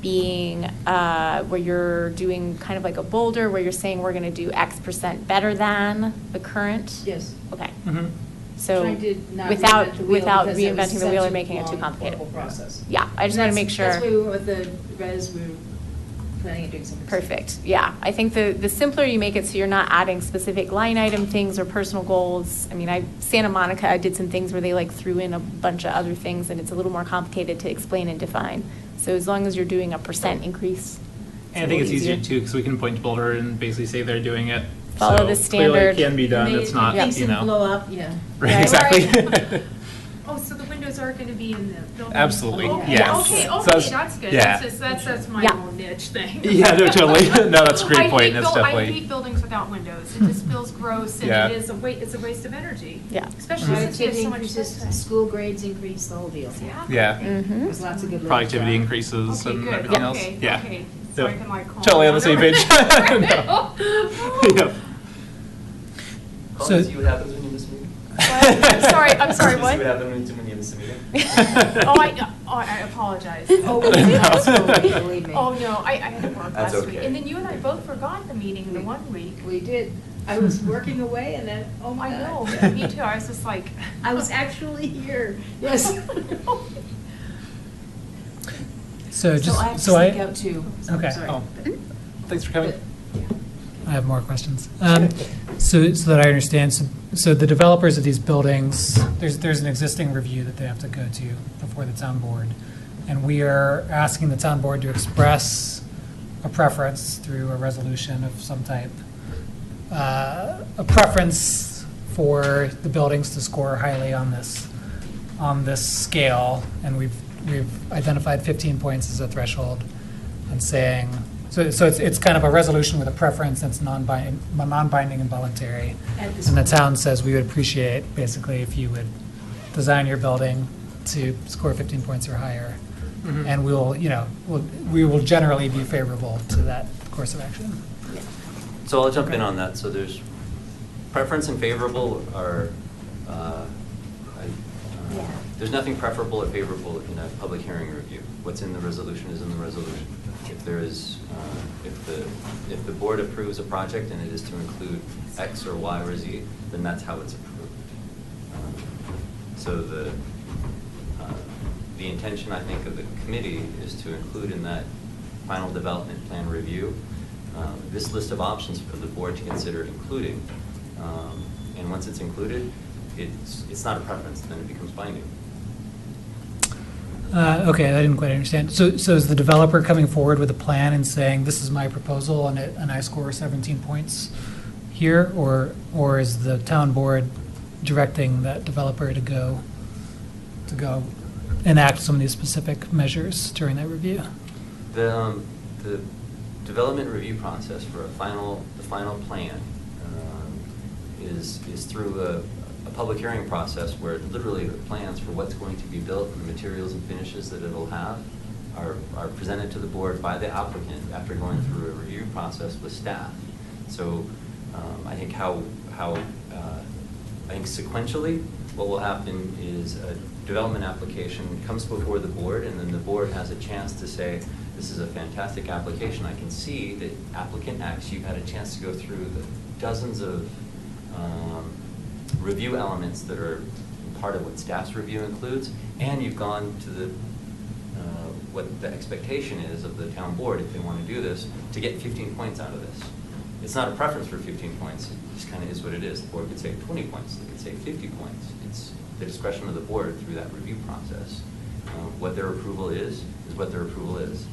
being where you're doing kind of like a boulder, where you're saying we're going to do X% better than the current? Yes. Okay. Mhm. So Trying to not without reinvent the wheel without because it was reinventing the wheel such or a making it too long, complicated. horrible process. Yeah, I just want to make sure. That's why we were with the res, we were planning on doing something. Perfect, yeah. I think the simpler you make it so you're not adding specific line item things or personal goals. I mean, Santa Monica, I did some things where they like threw in a bunch of other things and it's a little more complicated to explain and define. So as long as you're doing a % increase. And I think it's easier too, because we can point to Boulder and basically say they're doing it. Follow So the clearly standard. it can be done, And it's not, things you didn't know. blow up, yeah. Right, Right. exactly. oh, so the windows are going to be in the building? Absolutely, Oh, yes. Okay, So okay, that's good. yeah. That's my Yeah. little niche thing. Yeah, no, totally. No, that's a great I point, hate and it's I definitely. hate buildings without windows. It just feels gross, and Yeah. it's a waste of energy. Yeah. Especially since there's Productivity so much increases, sunshine. school grades increase, the whole deal. Yeah. Yeah. Mhm. There's lots of good. little Productivity stuff. increases Okay, and good. everything else. Okay, Yeah. okay. So I Yep. can like calm Totally on the down same page. over- Yep. Paul, So- see what happens when you miss a meeting? I'm sorry, See what? what happens when you miss a meeting? I apologize. Oh, we did ask for it, believe me. Oh, no, I had to work That's last week. okay. And then you and I both forgot the meeting the one week. We did. I was working away and then, oh my I know, God. me too. I was just like. I was actually here, yes. So just, I have to so I. sneak out too. So I'm Okay. sorry. Oh, thanks for coming. But- I have more questions. So that I understand, so the developers of these buildings, there's an existing review that they have to go to before the town board. And we are asking the town board to express a preference through a resolution of some type. A preference for the buildings to score highly on this scale. And we've identified 15 points as a threshold and saying, so it's kind of a resolution with a preference that's non-binding and voluntary. At this And the point. town says we would appreciate, basically, if you would design your building to score 15 points or higher. Mhm. And we will generally be favorable to that course of action. So I'll jump in on that. So there's preference and favorable are, Yeah. there's nothing preferable or favorable in a public hearing review. What's in the resolution is in the resolution. If there is, if the board approves a project and it is to include X or Y or Z, then that's how it's approved. So the intention, I think, of the committee is to include in that final development plan review this list of options for the board to consider including. And once it's included, it's not a preference, then it becomes binding. Okay, I didn't quite understand. So is the developer coming forward with a plan and saying, this is my proposal and I score 17 points here? Or is the town board directing that developer to go enact some of these specific measures during that review? The development review process for the final plan is through a public hearing process where literally the plans for what's going to be built and the materials and finishes that it'll have are presented to the board by the applicant after going through a review process with staff. So I think I think sequentially what will happen is a development application comes before the board, and then the board has a chance to say, this is a fantastic application. I can see that applicant X, you've had a chance to go through the dozens of review elements that are part of what staff's review includes, and you've gone to the what the expectation is of the town board, if they want to do this, to get 15 points out of this. It's not a preference for 15 points. It just kind of is what it is. The board could say 20 points. They could say 50 points. It's the discretion of the board through that review process. What their approval is what their approval is.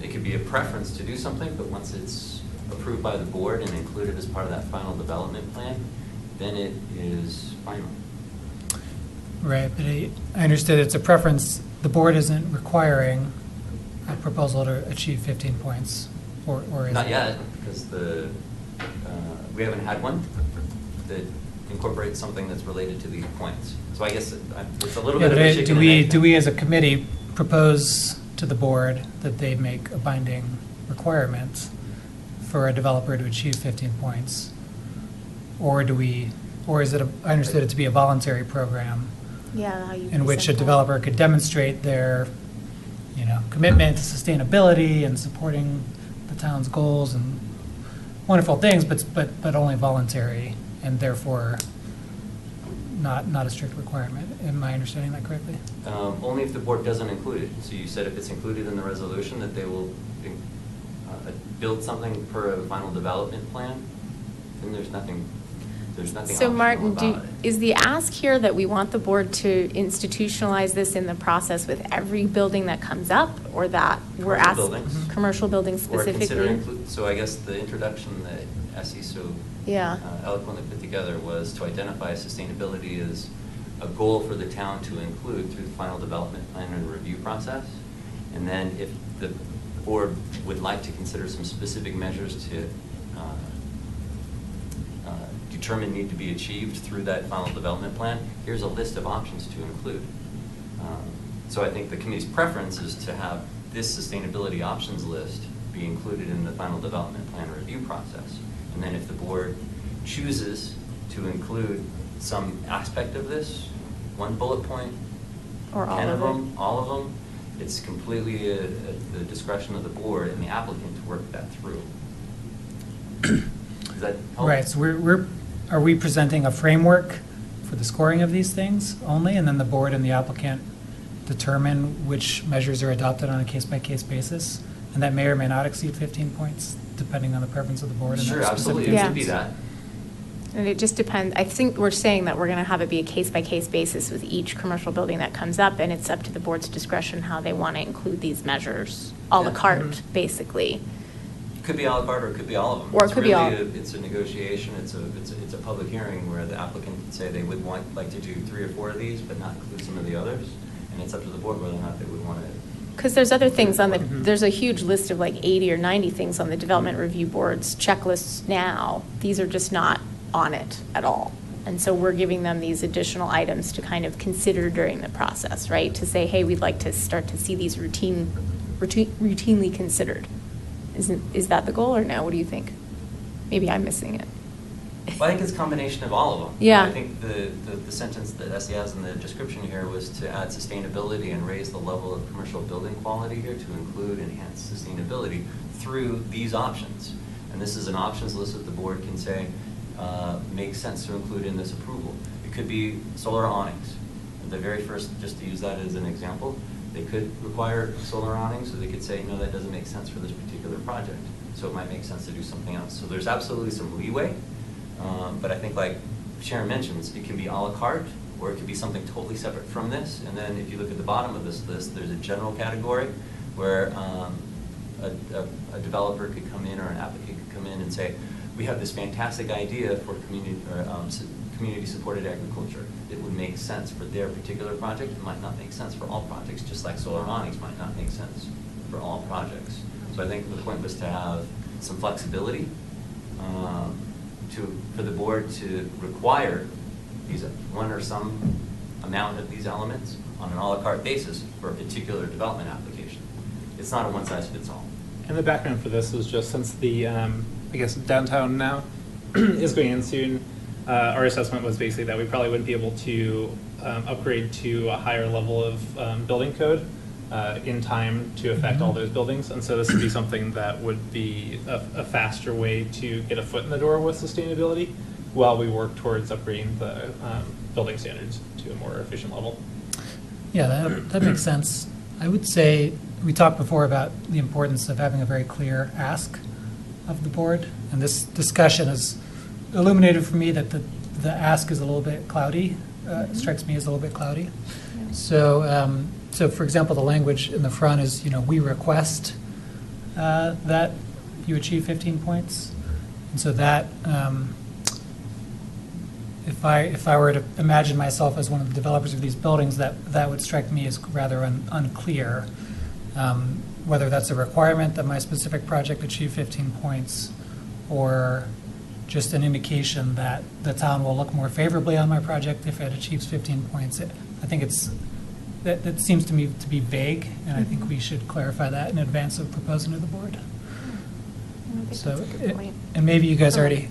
It could be a preference to do something, but once it's approved by the board and included as part of that final development plan, then it is final. Right, but I understood it's a preference. The board isn't requiring a proposal to achieve 15 points, or is Not it? yet, because we haven't had one that incorporates something that's related to these points. So I guess it's a little Yeah, bit of but a chicken and egg do thing. we as a committee propose to the board that they make a binding requirement for a developer to achieve 15 points? Or is it, I understood it to be a voluntary program Yeah, how you in which a present that. developer could demonstrate their, commitment to sustainability and supporting the town's goals and wonderful things, but only voluntary and therefore not a strict requirement. Am I understanding that correctly? Only if the board doesn't include it. So you said if it's included in the resolution that they will build something per a final development plan, then there's nothing So optional Martin, about it. is the ask here that we want the board to institutionalize this in the process with every building that comes up, or that we're Commercial asking? buildings. Commercial buildings Or consider specifically? so I guess the introduction that Essie so Yeah. eloquently put together was to identify sustainability as a goal for the town to include through the final development plan and review process. And then if the board would like to consider some specific measures to determine need to be achieved through that final development plan, here's a list of options to include. So I think the committee's preference is to have this sustainability options list be included in the final development plan review process. And then if the board chooses to include some aspect of this, one bullet point, Or all 10 of of it? them, all of them, it's completely at the discretion of the board and the applicant to work that through. Does that help? Right, so are we presenting a framework for the scoring of these things only, and then the board and the applicant determine which measures are adopted on a case-by-case basis? And that may or may not exceed 15 points, depending on the preference of the board and Sure, their absolutely, specific it Yeah. should be that. And it just depends, I think we're saying that we're going to have it be a case-by-case basis with each commercial building that comes up, and it's up to the board's discretion how they want to include these measures, à la Yeah. carte, basically. It could be à la carte, or it could be all of them. Or it It's could be all- really it's a negotiation, it's a public hearing where the applicant can say they would like to do 3 or 4 of these, but not include some of the others, and it's up to the board whether or not they would want to. Because there's other things on the, Mhm. there's a huge list of like 80 or 90 things on the development review board's checklists now. These are just not on it at all. And so we're giving them these additional items to kind of consider during the process, right? To say, hey, we'd like to start to see these routinely considered. Is that the goal, or no? What do you think? Maybe I'm missing it. Well, I think it's a combination of all of them. Yeah. I think the sentence that Essie has in the description here was to add sustainability and raise the level of commercial building quality here to include enhanced sustainability through these options. And this is an options list that the board can say makes sense to include in this approval. It could be solar awnings. The very first, just to use that as an example, they could require solar awnings, so they could say, no, that doesn't make sense for this particular project. So it might make sense to do something else. So there's absolutely some leeway. But I think, like Sharon mentions, it can be à la carte, or it could be something totally separate from this. And then if you look at the bottom of this list, there's a general category where a developer could come in, or an applicant could come in and say, we have this fantastic idea for community-supported agriculture. It would make sense for their particular project. It might not make sense for all projects, just like solar awnings might not make sense for all projects. So I think the point was to have some flexibility for the board to require these one or some amount of these elements on an à la carte basis for a particular development application. It's not a one-size-fits-all. And the background for this was just since the, I guess, downtown now is going in soon, our assessment was basically that we probably wouldn't be able to upgrade to a higher level of building code in time to affect all those buildings. And so this would be something that would be a faster way to get a foot in the door with sustainability while we work towards upgrading the building standards to a more efficient level. Yeah, that makes sense. I would say, we talked before about the importance of having a very clear ask of the board, and this discussion has illuminated for me that the ask is a little bit cloudy, strikes me as a little bit cloudy. So, so for example, the language in the front is, we request that you achieve 15 points. And so that, if I were to imagine myself as one of the developers of these buildings, that would strike me as rather unclear, whether that's a requirement that my specific project achieve 15 points, or just an indication that the town will look more favorably on my project if it achieves 15 points. I think that seems to me to be vague, and I think we should clarify that in advance of proposing to the board. I think So, that's a good point. and maybe you guys already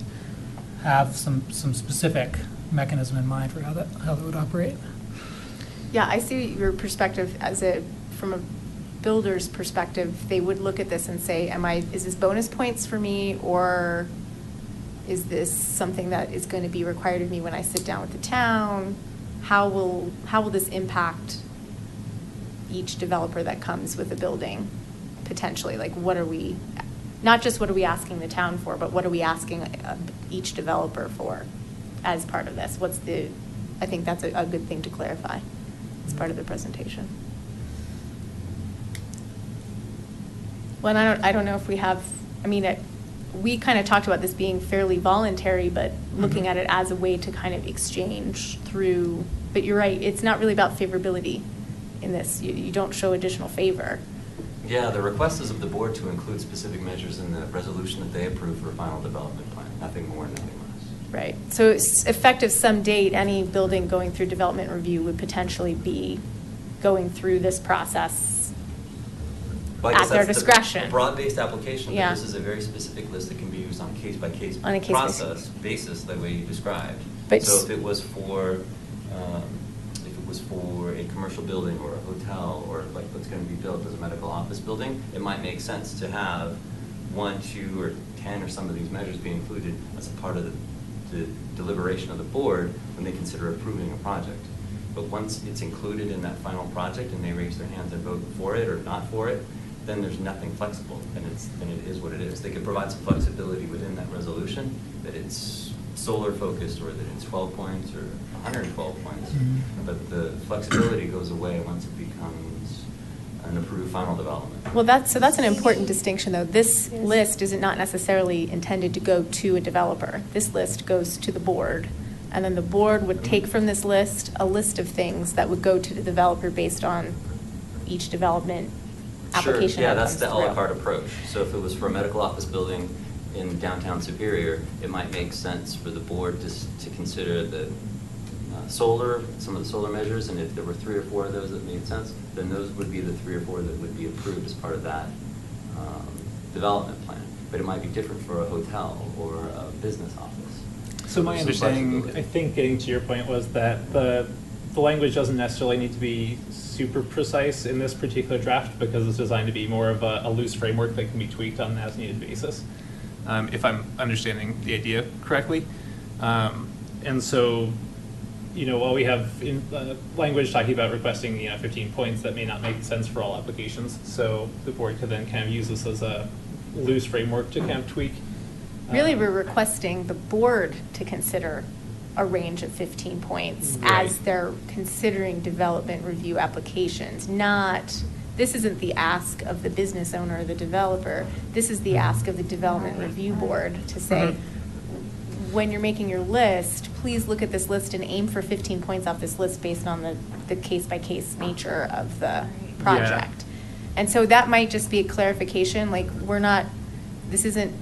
have some specific mechanism in mind for how that would operate. Yeah, I see your perspective from a builder's perspective. They would look at this and say, is this bonus points for me, or is this something that is going to be required of me when I sit down with the town? How will this impact each developer that comes with a building, potentially? Like, not just what are we asking the town for, but what are we asking each developer for as part of this? I think that's a good thing to clarify as part of the presentation. Well, and I don't know if we have, we kind of talked about this being fairly voluntary, but looking at it as a way to kind of exchange through, but you're right, it's not really about favorability in this. You don't show additional favor. Yeah, the request is of the board to include specific measures in the resolution that they approve for a final development plan. Nothing more, nothing less. Right. So it's effective some date, any building going through development review would potentially be going through this process But I guess at their that's discretion. a broad-based application, Yeah. but this is a very specific list that can be used on a case-by-case On a case-by-case. process basis, the way you described. But So if it was for a commercial building or a hotel, or like what's going to be built as a medical office building, it might make sense to have 1, 2, or 10 or some of these measures be included as a part of the deliberation of the board when they consider approving a project. But once it's included in that final project and they raise their hands and vote for it or not for it, then there's nothing flexible, and it is what it is. They could provide some flexibility within that resolution, but it's solar focused, or that it's 12 points or 112 points. Mhm. But the flexibility goes away once it becomes an approved final development. Well, that's an important distinction, though. This list is not necessarily intended to go to a developer. This list goes to the board, and then the board would take from this list a list of things that would go to the developer based on each development application. Sure, yeah, that that's the comes à la through. carte approach. So if it was for a medical office building in downtown Superior, it might make sense for the board to consider the solar, some of the solar measures, and if there were 3 or 4 of those that made sense, then those would be the 3 or 4 that would be approved as part of that development plan. But it might be different for a hotel or a business office. So my There's some understanding, flexibility. I think getting to your point, was that the language doesn't necessarily need to be super precise in this particular draft because it's designed to be more of a loose framework that can be tweaked on an as-needed basis, if I'm understanding the idea correctly. And so, while we have language talking about requesting 15 points, that may not make sense for all applications. So the board could then kind of use this as a loose framework to kind of tweak. Really, we're requesting the board to consider a range of 15 points Right. as they're considering development review applications, not, this isn't the ask of the business owner or the developer. This is the ask of the development review board to say, when you're making your list, please look at this list and aim for 15 points off this list based on the case-by-case nature of the project. And so that might just be a clarification, like, this isn't,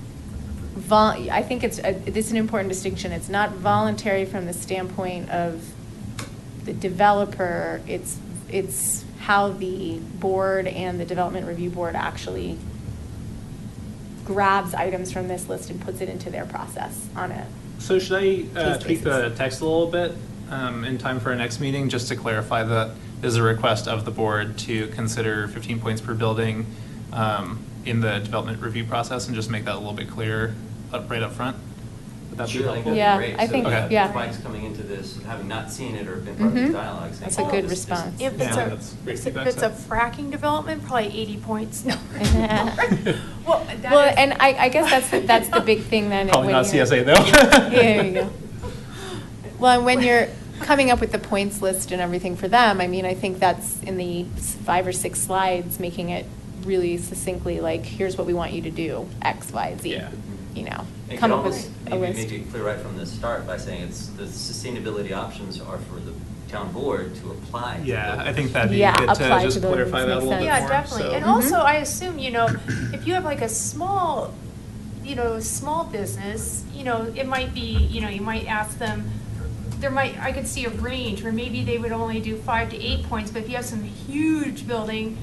I think this is an important distinction. It's not voluntary from the standpoint of the developer. It's how the board and the development review board actually grabs items from this list and puts it into their process on it. So should I Case tweak the basis. text a little bit in time for our next meeting, just to clarify that there's a request of the board to consider 15 points per building in the development review process, and just make that a little bit clearer right up front? Would that be Sure, I think helpful? that'd be Yeah, great. I think- So Okay. yeah. if Mike's coming into this, having not seen it or been part of these Mhm. dialogues. That's saying, a "Oh, good this- response. If Yeah, it's that's great if feedback, it's a so. fracking development, probably 80 points. No. Well, that well, is- and I guess that's the big thing then. Probably when not you're- CSA though. Yeah, there you go. Well, and when you're coming up with the points list and everything for them, I mean, I think that's in the 5 or 6 slides, making it really succinctly like, here's what we want you to do, X, Y, Z. Yeah. It Come could up with almost a maybe list. make it clear right from the start by saying the sustainability options are for the town board to apply. to Yeah, those. I think that'd be Yeah, good apply to to just those clarify that a makes little sense. bit Yeah, more. definitely. so- And also, I assume, if you have like a small, small business, it might be, you might ask them, I could see a range where maybe they would only do 5 to 8 points, but if you have some huge building,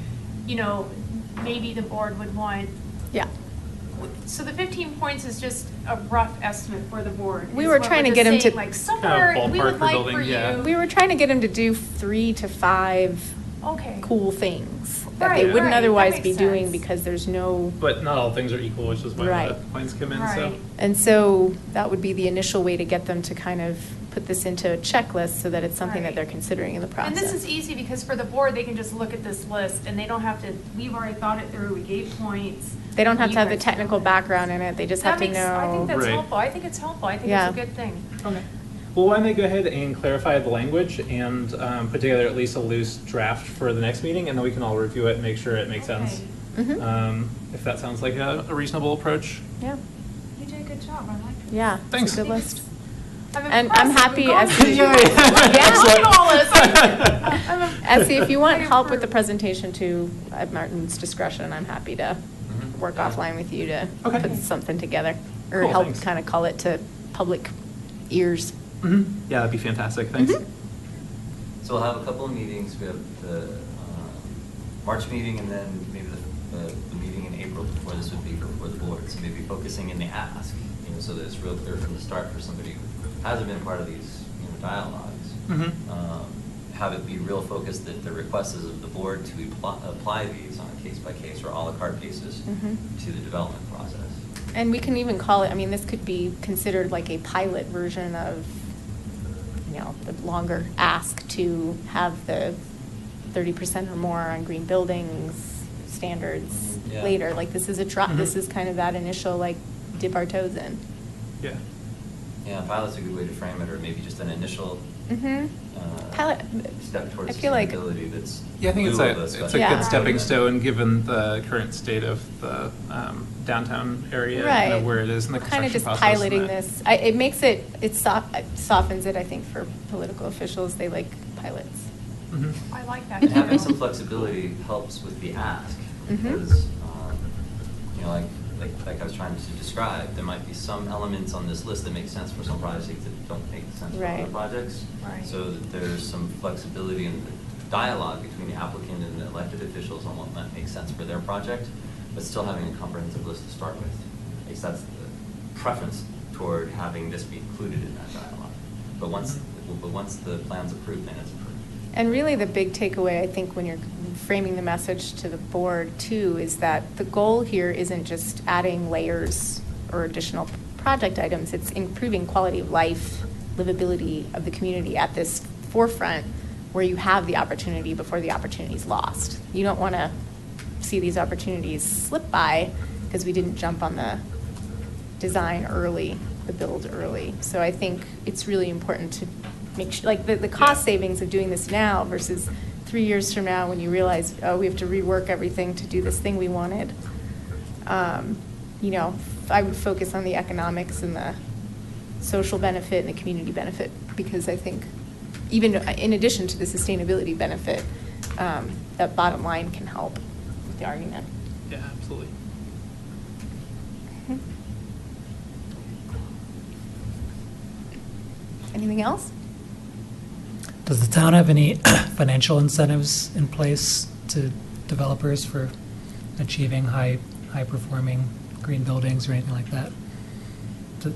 maybe the board would want, Yeah. so the 15 points is just a rough estimate for the board. We is were what trying we're to get just him to- saying, like, somewhere, we ballpark would for like building, for yeah. you. We were trying to get them to do 3 to 5 Okay. cool things that they Right, wouldn't right, that otherwise makes be doing sense. because there's no. But not all things are equal, which is why Right. the points come in, so. Right. And so that would be the initial way to get them to kind of put this into a checklist so that it's something that Right. they're considering in the process. And this is easy because for the board, they can just look at this list and they don't have to, we've already thought it through, we gave points. They don't have You to have the guys technical know it. background in it, they just have That to makes, I think know. that's Right. helpful. I think it's helpful. I think Yeah. it's a good thing. Okay. Well, why don't I go ahead and clarify the language and put together at least a loose draft for the next meeting, and then we can all review it and make sure it makes sense. Mhm. If that sounds like a reasonable approach. Yeah, You did a good job. I like it. yeah. Thanks. It's a good list. I'm And I'm impressed. happy We've gone as through you- this. Yeah. Look at all this. I'm Essie, if you want I help with the approve. presentation too, at Martin's discretion, I'm happy to Mhm. work Yeah. offline with you to Okay. put something together. Or Cool, help thanks. kind of call it to public ears. Mhm. Yeah, that'd be fantastic, thanks. Mhm. So we'll have a couple of meetings. We have the March meeting and then maybe the meeting in April before this would be before the board. So maybe focusing in the ask, so that it's real clear from the start for somebody who hasn't been part of these dialogues. Mhm. Have it be real focused that the request is of the board to apply these on a case-by-case or à la carte basis Mhm. to the development process. And we can even call it, I mean, this could be considered like a pilot version of, the longer ask to have the 30% or more on green buildings standards Yeah. later. Like, this is Mhm. this is kind of that initial, like, dip our toes in. Yeah. Yeah, pilot's a good way to frame it, or maybe just an initial Pilot, step towards I feel like- sustainability that's. Yeah, I think in it's lieu a, of it's a special Yeah. good permit. stepping stone, given the current state of the downtown area, right. kind of where it is in the Kind construction of just process. piloting and that- this. It makes it, it softens it, I think, for political officials. They like pilots. Mhm. I like that. And having too. some flexibility helps with the ask, Mhm. because, like I was trying to describe, there might be some elements on this list that make sense for some projects that don't make sense for other Right. projects. Right. So that there's some flexibility in the dialogue between the applicant and the elected officials on what might make sense for their project, but still having a comprehensive list to start with. At least that's the preference toward having this be included in that dialogue. But once the plan's approved, then it's approved. And really, the big takeaway, I think, when you're framing the message to the board, too, is that the goal here isn't just adding layers or additional project items. It's improving quality of life, livability of the community at this forefront where you have the opportunity before the opportunity is lost. You don't want to see these opportunities slip by because we didn't jump on the design early, the build early. So I think it's really important to make sure, like the cost savings of doing this now versus 3 years from now when you realize, oh, we have to rework everything to do this thing we wanted. I would focus on the economics and the social benefit and the community benefit, because I think even in addition to the sustainability benefit, that bottom line can help with the argument. Yeah, absolutely. Mhm. Anything else? Does the town have any financial incentives in place to developers for achieving high-performing green buildings or anything like that? Does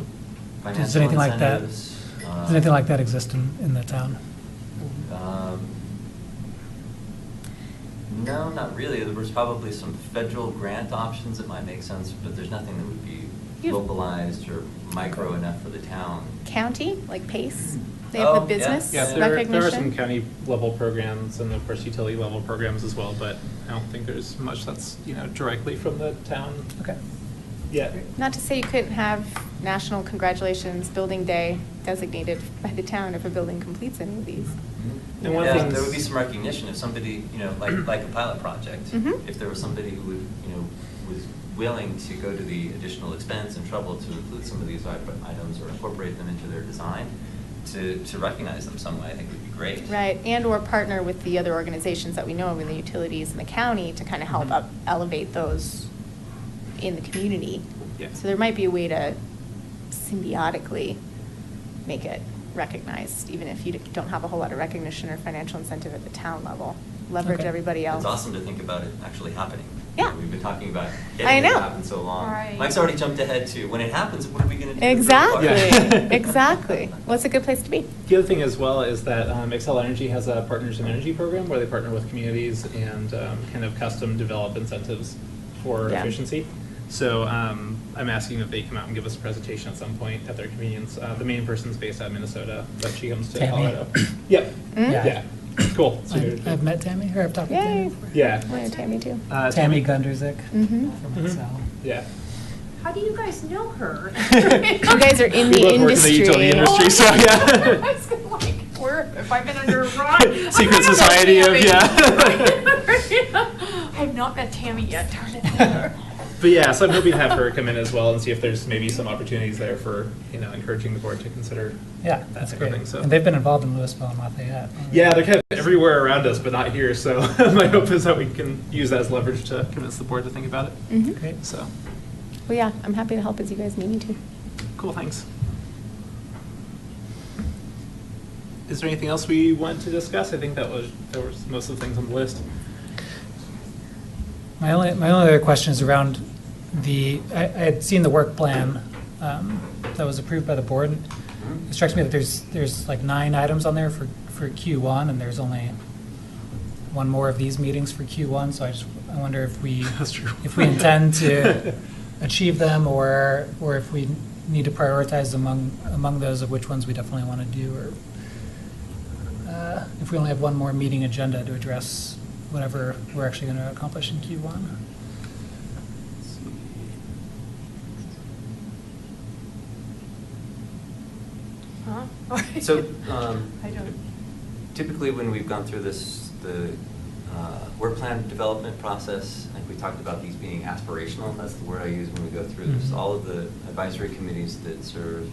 Financial anything like that? incentives, Does anything like that exist in the town? No, not really. There was probably some federal grant options that might make sense, but there's nothing that would be You- localized or micro enough for the town. County, like PACE? They have the Oh, yeah. business Yeah, there are some recognition? county level programs and of course utility level programs as well, but I don't think there's much that's, directly from the town. Okay. Yeah. Not to say you couldn't have National Congratulations Building Day designated by the town if a building completes any of these. And one of the Yeah, things- there would be some recognition if somebody, like a pilot project, Mhm. if there was somebody who would, was willing to go to the additional expense and trouble to include some of these items or incorporate them into their design, to recognize them some way, I think would be great. Right, and/or partner with the other organizations that we know of in the utilities in the county to kind of help Mhm. elevate those in the community. Yeah. So there might be a way to symbiotically make it recognized, even if you don't have a whole lot of recognition or financial incentive at the town level. Leverage Okay. everybody else. It's awesome to think about it actually happening. Yeah. We've been talking about I getting it to know. happen so long. Right. Mike's already jumped ahead to, when it happens, what are we going to do? Exactly, Yeah. exactly. What's a good place to be? The other thing as well is that Excel Energy has a Partners in Energy program where they partner with communities and kind of custom develop incentives for Yeah. efficiency. So I'm asking that they come out and give us a presentation at some point at their convenience. The main person's based out of Minnesota, but she comes to Tammy. Colorado. Yep. Mm? Yeah. Cool. So I've met Tammy, or I've talked to Yay. Tammy before. yeah. I know Tammy too. Tammy Gunderzik Mhm. from Mhm. Excel. Yeah. How do you guys know her? You guys are in We the both work in the utility industry, so yeah. I was like, where, if I've been under a rock? Secret society of, yeah. I've not met Tammy yet, darn it. But yeah, so I'm hoping to have her come in as well and see if there's maybe some opportunities there for, encouraging the board to consider Yeah, that that's type great. of thing, so. And they've been involved in Louisville and Lafayette. Yeah, they're kind of everywhere around us, but not here, so my hope is that we can use that as leverage to convince the board to think about it. Mhm. Great. So, Well, yeah, I'm happy to help as you guys need me to. cool, thanks. Is there anything else we want to discuss? I think that was most of the things on the list. My only other question is around I had seen the work plan that was approved by the board. It strikes me that there's like 9 items on there for Q1, and there's only one more of these meetings for Q1, so I wonder if we That's true. if we intend to achieve them, or if we need to prioritize among those of which ones we definitely want to do, or if we only have one more meeting agenda to address whatever we're actually going to accomplish in Q1. know? So, I don't. typically when we've gone through the work plan development process, like we talked about these being aspirational, that's the word I use when we go through this. Mhm. All of the advisory committees that serve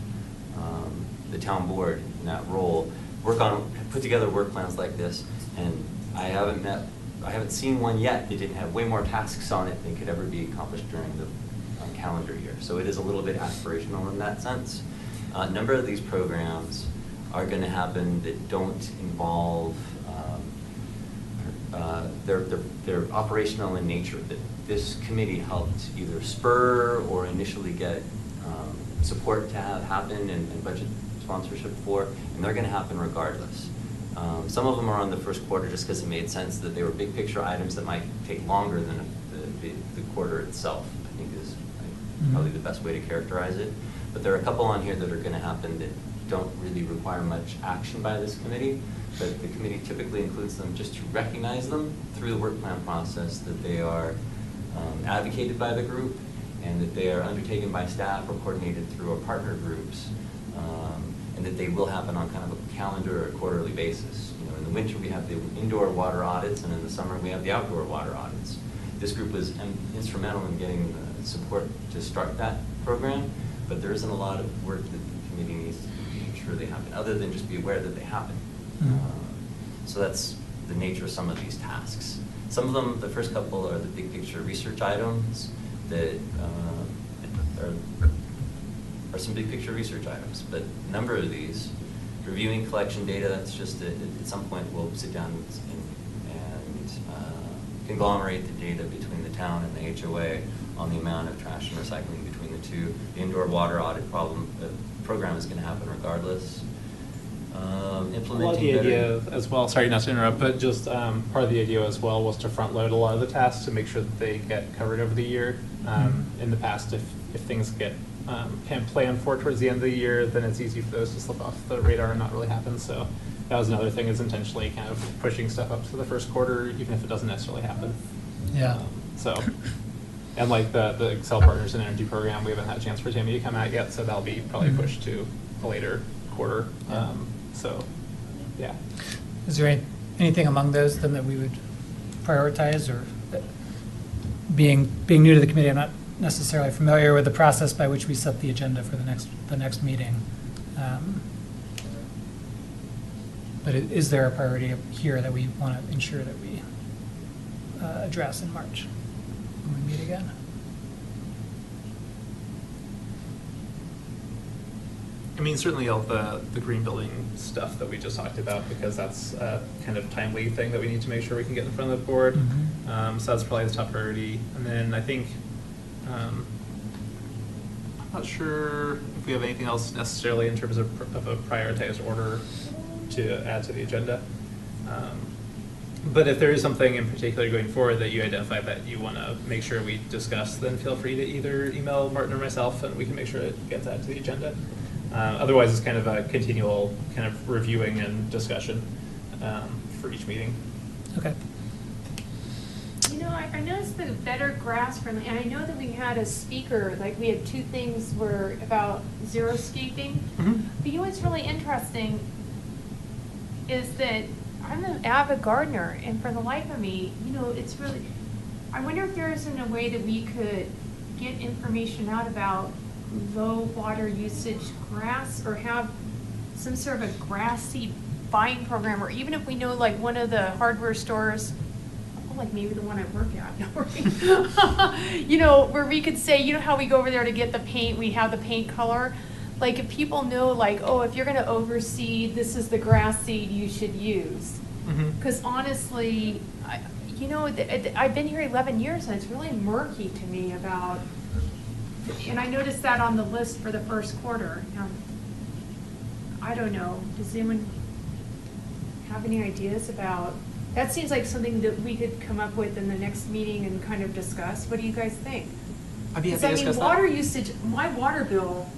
the town board in that role put together work plans like this, and I haven't seen one yet that didn't have way more tasks on it than could ever be accomplished during the calendar year. So it is a little bit aspirational in that sense. A number of these programs are going to happen that don't involve, they're operational in nature, that this committee helped either spur or initially get support to have happen and budget sponsorship for, and they're going to happen regardless. Some of them are on the first quarter just because it made sense that they were big picture items that might take longer than the quarter itself, I think is probably the best way to characterize it. But there are a couple on here that are going to happen that don't really require much action by this committee, but the committee typically includes them just to recognize them through the work plan process, that they are advocated by the group and that they are undertaken by staff or coordinated through our partner groups, and that they will happen on kind of a calendar or quarterly basis. You know, in the winter we have the indoor water audits, and in the summer we have the outdoor water audits. This group was instrumental in getting support to start that program, but there isn't a lot of work that the committee needs to make sure they happen, other than just be aware that they happen. So that's the nature of some of these tasks. Some of them, the first couple, are the big picture research items that are some big picture research items, but a number of these, reviewing collection data, that's just at some point we'll sit down and conglomerate the data between the town and the HOA on the amount of trash and recycling between the two. The indoor water audit program is going to happen regardless. Implementing Well, the better. idea as well, sorry not to interrupt, but just part of the idea as well was to front load a lot of the tasks to make sure that they get covered over the year. In the past, if things get kind of planned for towards the end of the year, then it's easy for those to slip off the radar and not really happen. So that was another thing, is intentionally kind of pushing stuff up to the first quarter, even if it doesn't necessarily happen. Yeah. So, and like the Excel Partners and Energy Program, we haven't had a chance for Tammy to come out yet, so that'll be probably pushed to a later quarter. So, yeah. Is there anything among those then that we would prioritize, or being new to the committee, I'm not necessarily familiar with the process by which we set the agenda for the next meeting. But is there a priority here that we want to ensure that we address in March when we meet again? I mean, certainly all the green building stuff that we just talked about, because that's a kind of timely thing that we need to make sure we can get in front of the board. So that's probably the top priority. And then I think, I'm not sure if we have anything else necessarily in terms of a prioritized order to add to the agenda. But if there is something in particular going forward that you identify that you want to make sure we discuss, then feel free to either email Martin or myself, and we can make sure it gets added to the agenda. Otherwise, it's kind of a continual kind of reviewing and discussion for each meeting. Okay. You know, I noticed the better grass friendly, and I know that we had a speaker, like we had two things were about xeriscaping. But you know what's really interesting is that I'm an avid gardener, and for the life of me, you know, it's really, I wonder if there isn't a way that we could get information out about low water usage grass, or have some sort of a grass seed buying program, or even if we know like one of the hardware stores, like maybe the one I work at, you know, where we could say, you know how we go over there to get the paint, we have the paint color, like if people know like, oh, if you're going to overseed, this is the grass seed you should use. Because honestly, you know, I've been here 11 years and it's really murky to me about, and I noticed that on the list for the first quarter. I don't know, does anyone have any ideas about, that seems like something that we could come up with in the next meeting and kind of discuss. What do you guys think? I'd be happy to Because I mean, discuss that. water usage, my water bill,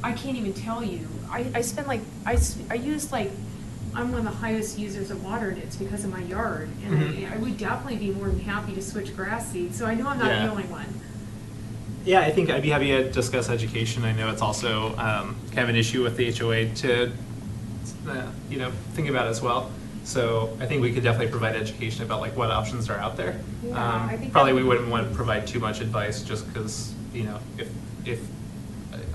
I can't even tell you. I spend like, I use like, I'm one of the highest users of water, and it's because of my yard. And I would definitely be more than happy to switch grass seed, so I know I'm not Yeah. the only one. Yeah, I think I'd be happy to discuss education. I know it's also kind of an issue with the HOA to, think about as well. So I think we could definitely provide education about like what options are out there. Yeah, I think Probably that we would wouldn't be want to good. provide too much advice just because, if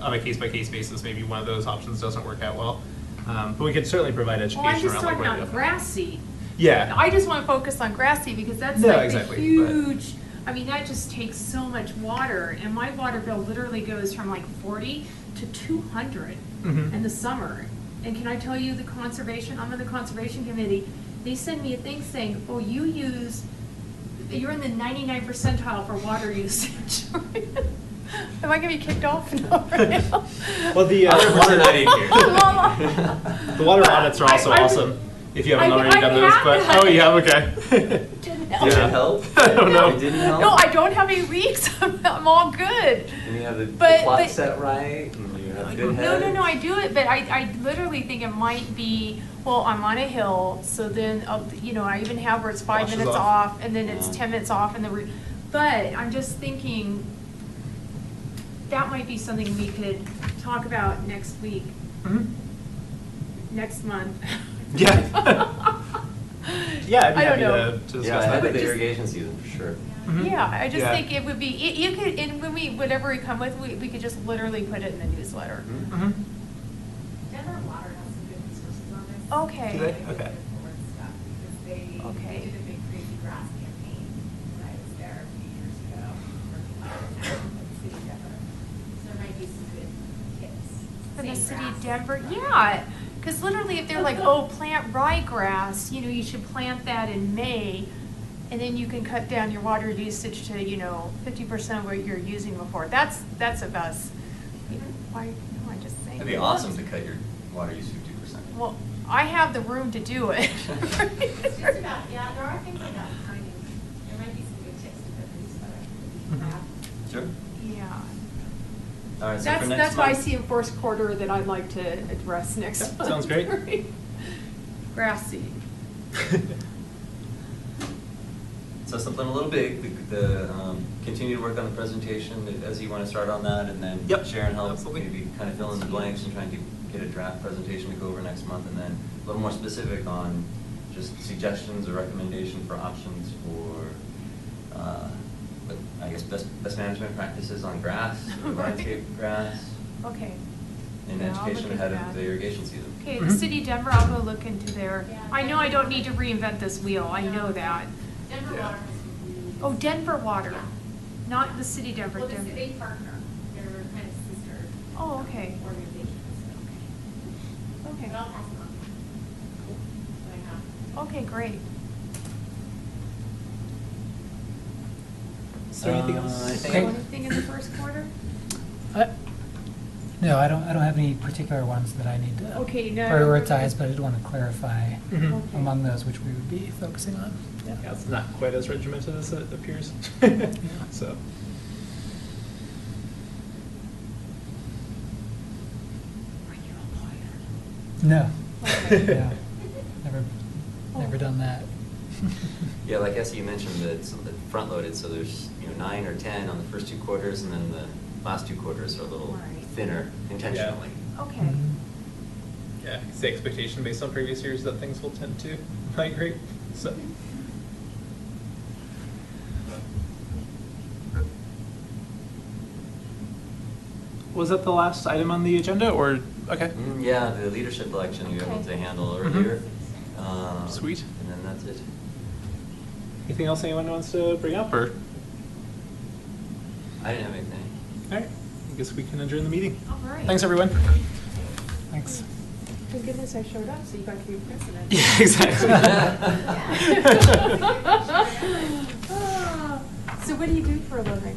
on a case-by-case basis, maybe one of those options doesn't work out well. But we could certainly provide education Well, I'm just around like talking what to about do. grass seed. Yeah. I just want to focus on grass seed because that's No, like exactly, the but- huge, I mean, that just takes so much water. And my water bill literally goes from like 40 to 200 Mhm. in the summer. And can I tell you, the conservation, I'm on the conservation committee, they send me a thing saying, oh, you're in the 99th percentile for water usage. Am I gonna be kicked off? No, right now. Well, the Water not in here. the water audits are also I'm- awesome. If you haven't already I done those, but have. oh yeah, okay. Didn't Did it help? I don't know. It didn't help? No, I don't have any leaks. I'm all good. And you have the But- plot but- set right, and you have good head. No, I do it, but I literally think it might be, well, I'm on a hill, so then, I even have where it's 5 Washes minutes off. off, and then it's Yeah. 10 minutes off, and then but I'm just thinking, that might be something we could talk about next week, Mhm. next month. Yeah. Yeah, I'd be I don't happy know. to discuss Yeah, that. ahead of the Just- irrigation season, for sure. Mhm. Yeah, I just Yeah. think it would be, you could, and when whatever we come with, we could just literally put it in the newsletter. Mhm. Denver Water has some good resources on this. Okay. Do they? Okay. Forward stuff, because they Okay. did a big crazy grass campaign when I was there a few years ago, working on it with the city of Denver. So there might be some good tips. For the Save city of grass. Denver, yeah, because literally if they're like, oh, plant ryegrass, you should plant that in May, and then you can cut down your water usage to, 50% of what you're using before. That's a bus. Why, no, I'm just saying. It'd be awesome to cut your water use 50%. Well, I have the room to do it. It's just about, yeah, there are things about timing. There might be some good tips to put in this Mhm. letter. Sure. Yeah. All right, so for next That's why I month- see in first quarter that I'd like to address next Yeah, month. sounds great. Grass seed. So something a little big, continue to work on the presentation, as you want to start on that, and then Yep, Sharon help absolutely. maybe kind of fill in the blanks and try and get a draft presentation to go over next month, and then a little more specific on just suggestions or recommendation for options for, I guess, best management practices on grass, or Right. landscape grass, Okay. and Yeah, I'll education look ahead into of that. the irrigation season. Okay, the Mhm. city of Denver, I'll go look into their, Yeah. I know I don't need to reinvent this wheel, I know that. Denver Yeah. Water has some really. Oh, Denver Water, Yeah. not the city of Denver, Well, Denver. they partner, they're kind of sister. Oh, okay. Organizations, so. Okay, But I'll pass it on. What I have. okay, great. Is there anything I else? think- Okay. Anything in the first quarter? No, I don't have any particular ones that I need to Okay, no. prioritize, but I did want to clarify Mhm. Okay. among those which we would be focusing on. Yeah, it's not quite as regimented as it appears. So. No. Okay. Yeah. Never done that. Yeah, like Essie, you mentioned that it's front loaded, so there's, 9 or 10 on the first 2 quarters, and then the last 2 quarters are a little Right. thinner intentionally. Okay. Mhm. Yeah, it's the expectation based on previous years that things will tend to migrate, so. Was that the last item on the agenda, or, okay? Yeah, the leadership election you were able Okay. to handle Mhm. earlier. Sweet. And then that's it. Anything else anyone wants to bring up, or? I didn't have anything. All right, I guess we can adjourn the meeting. All right. Thanks, everyone. Thanks. Thank goodness I showed up, so you got to be president. Yeah, exactly. So what do you do for a living?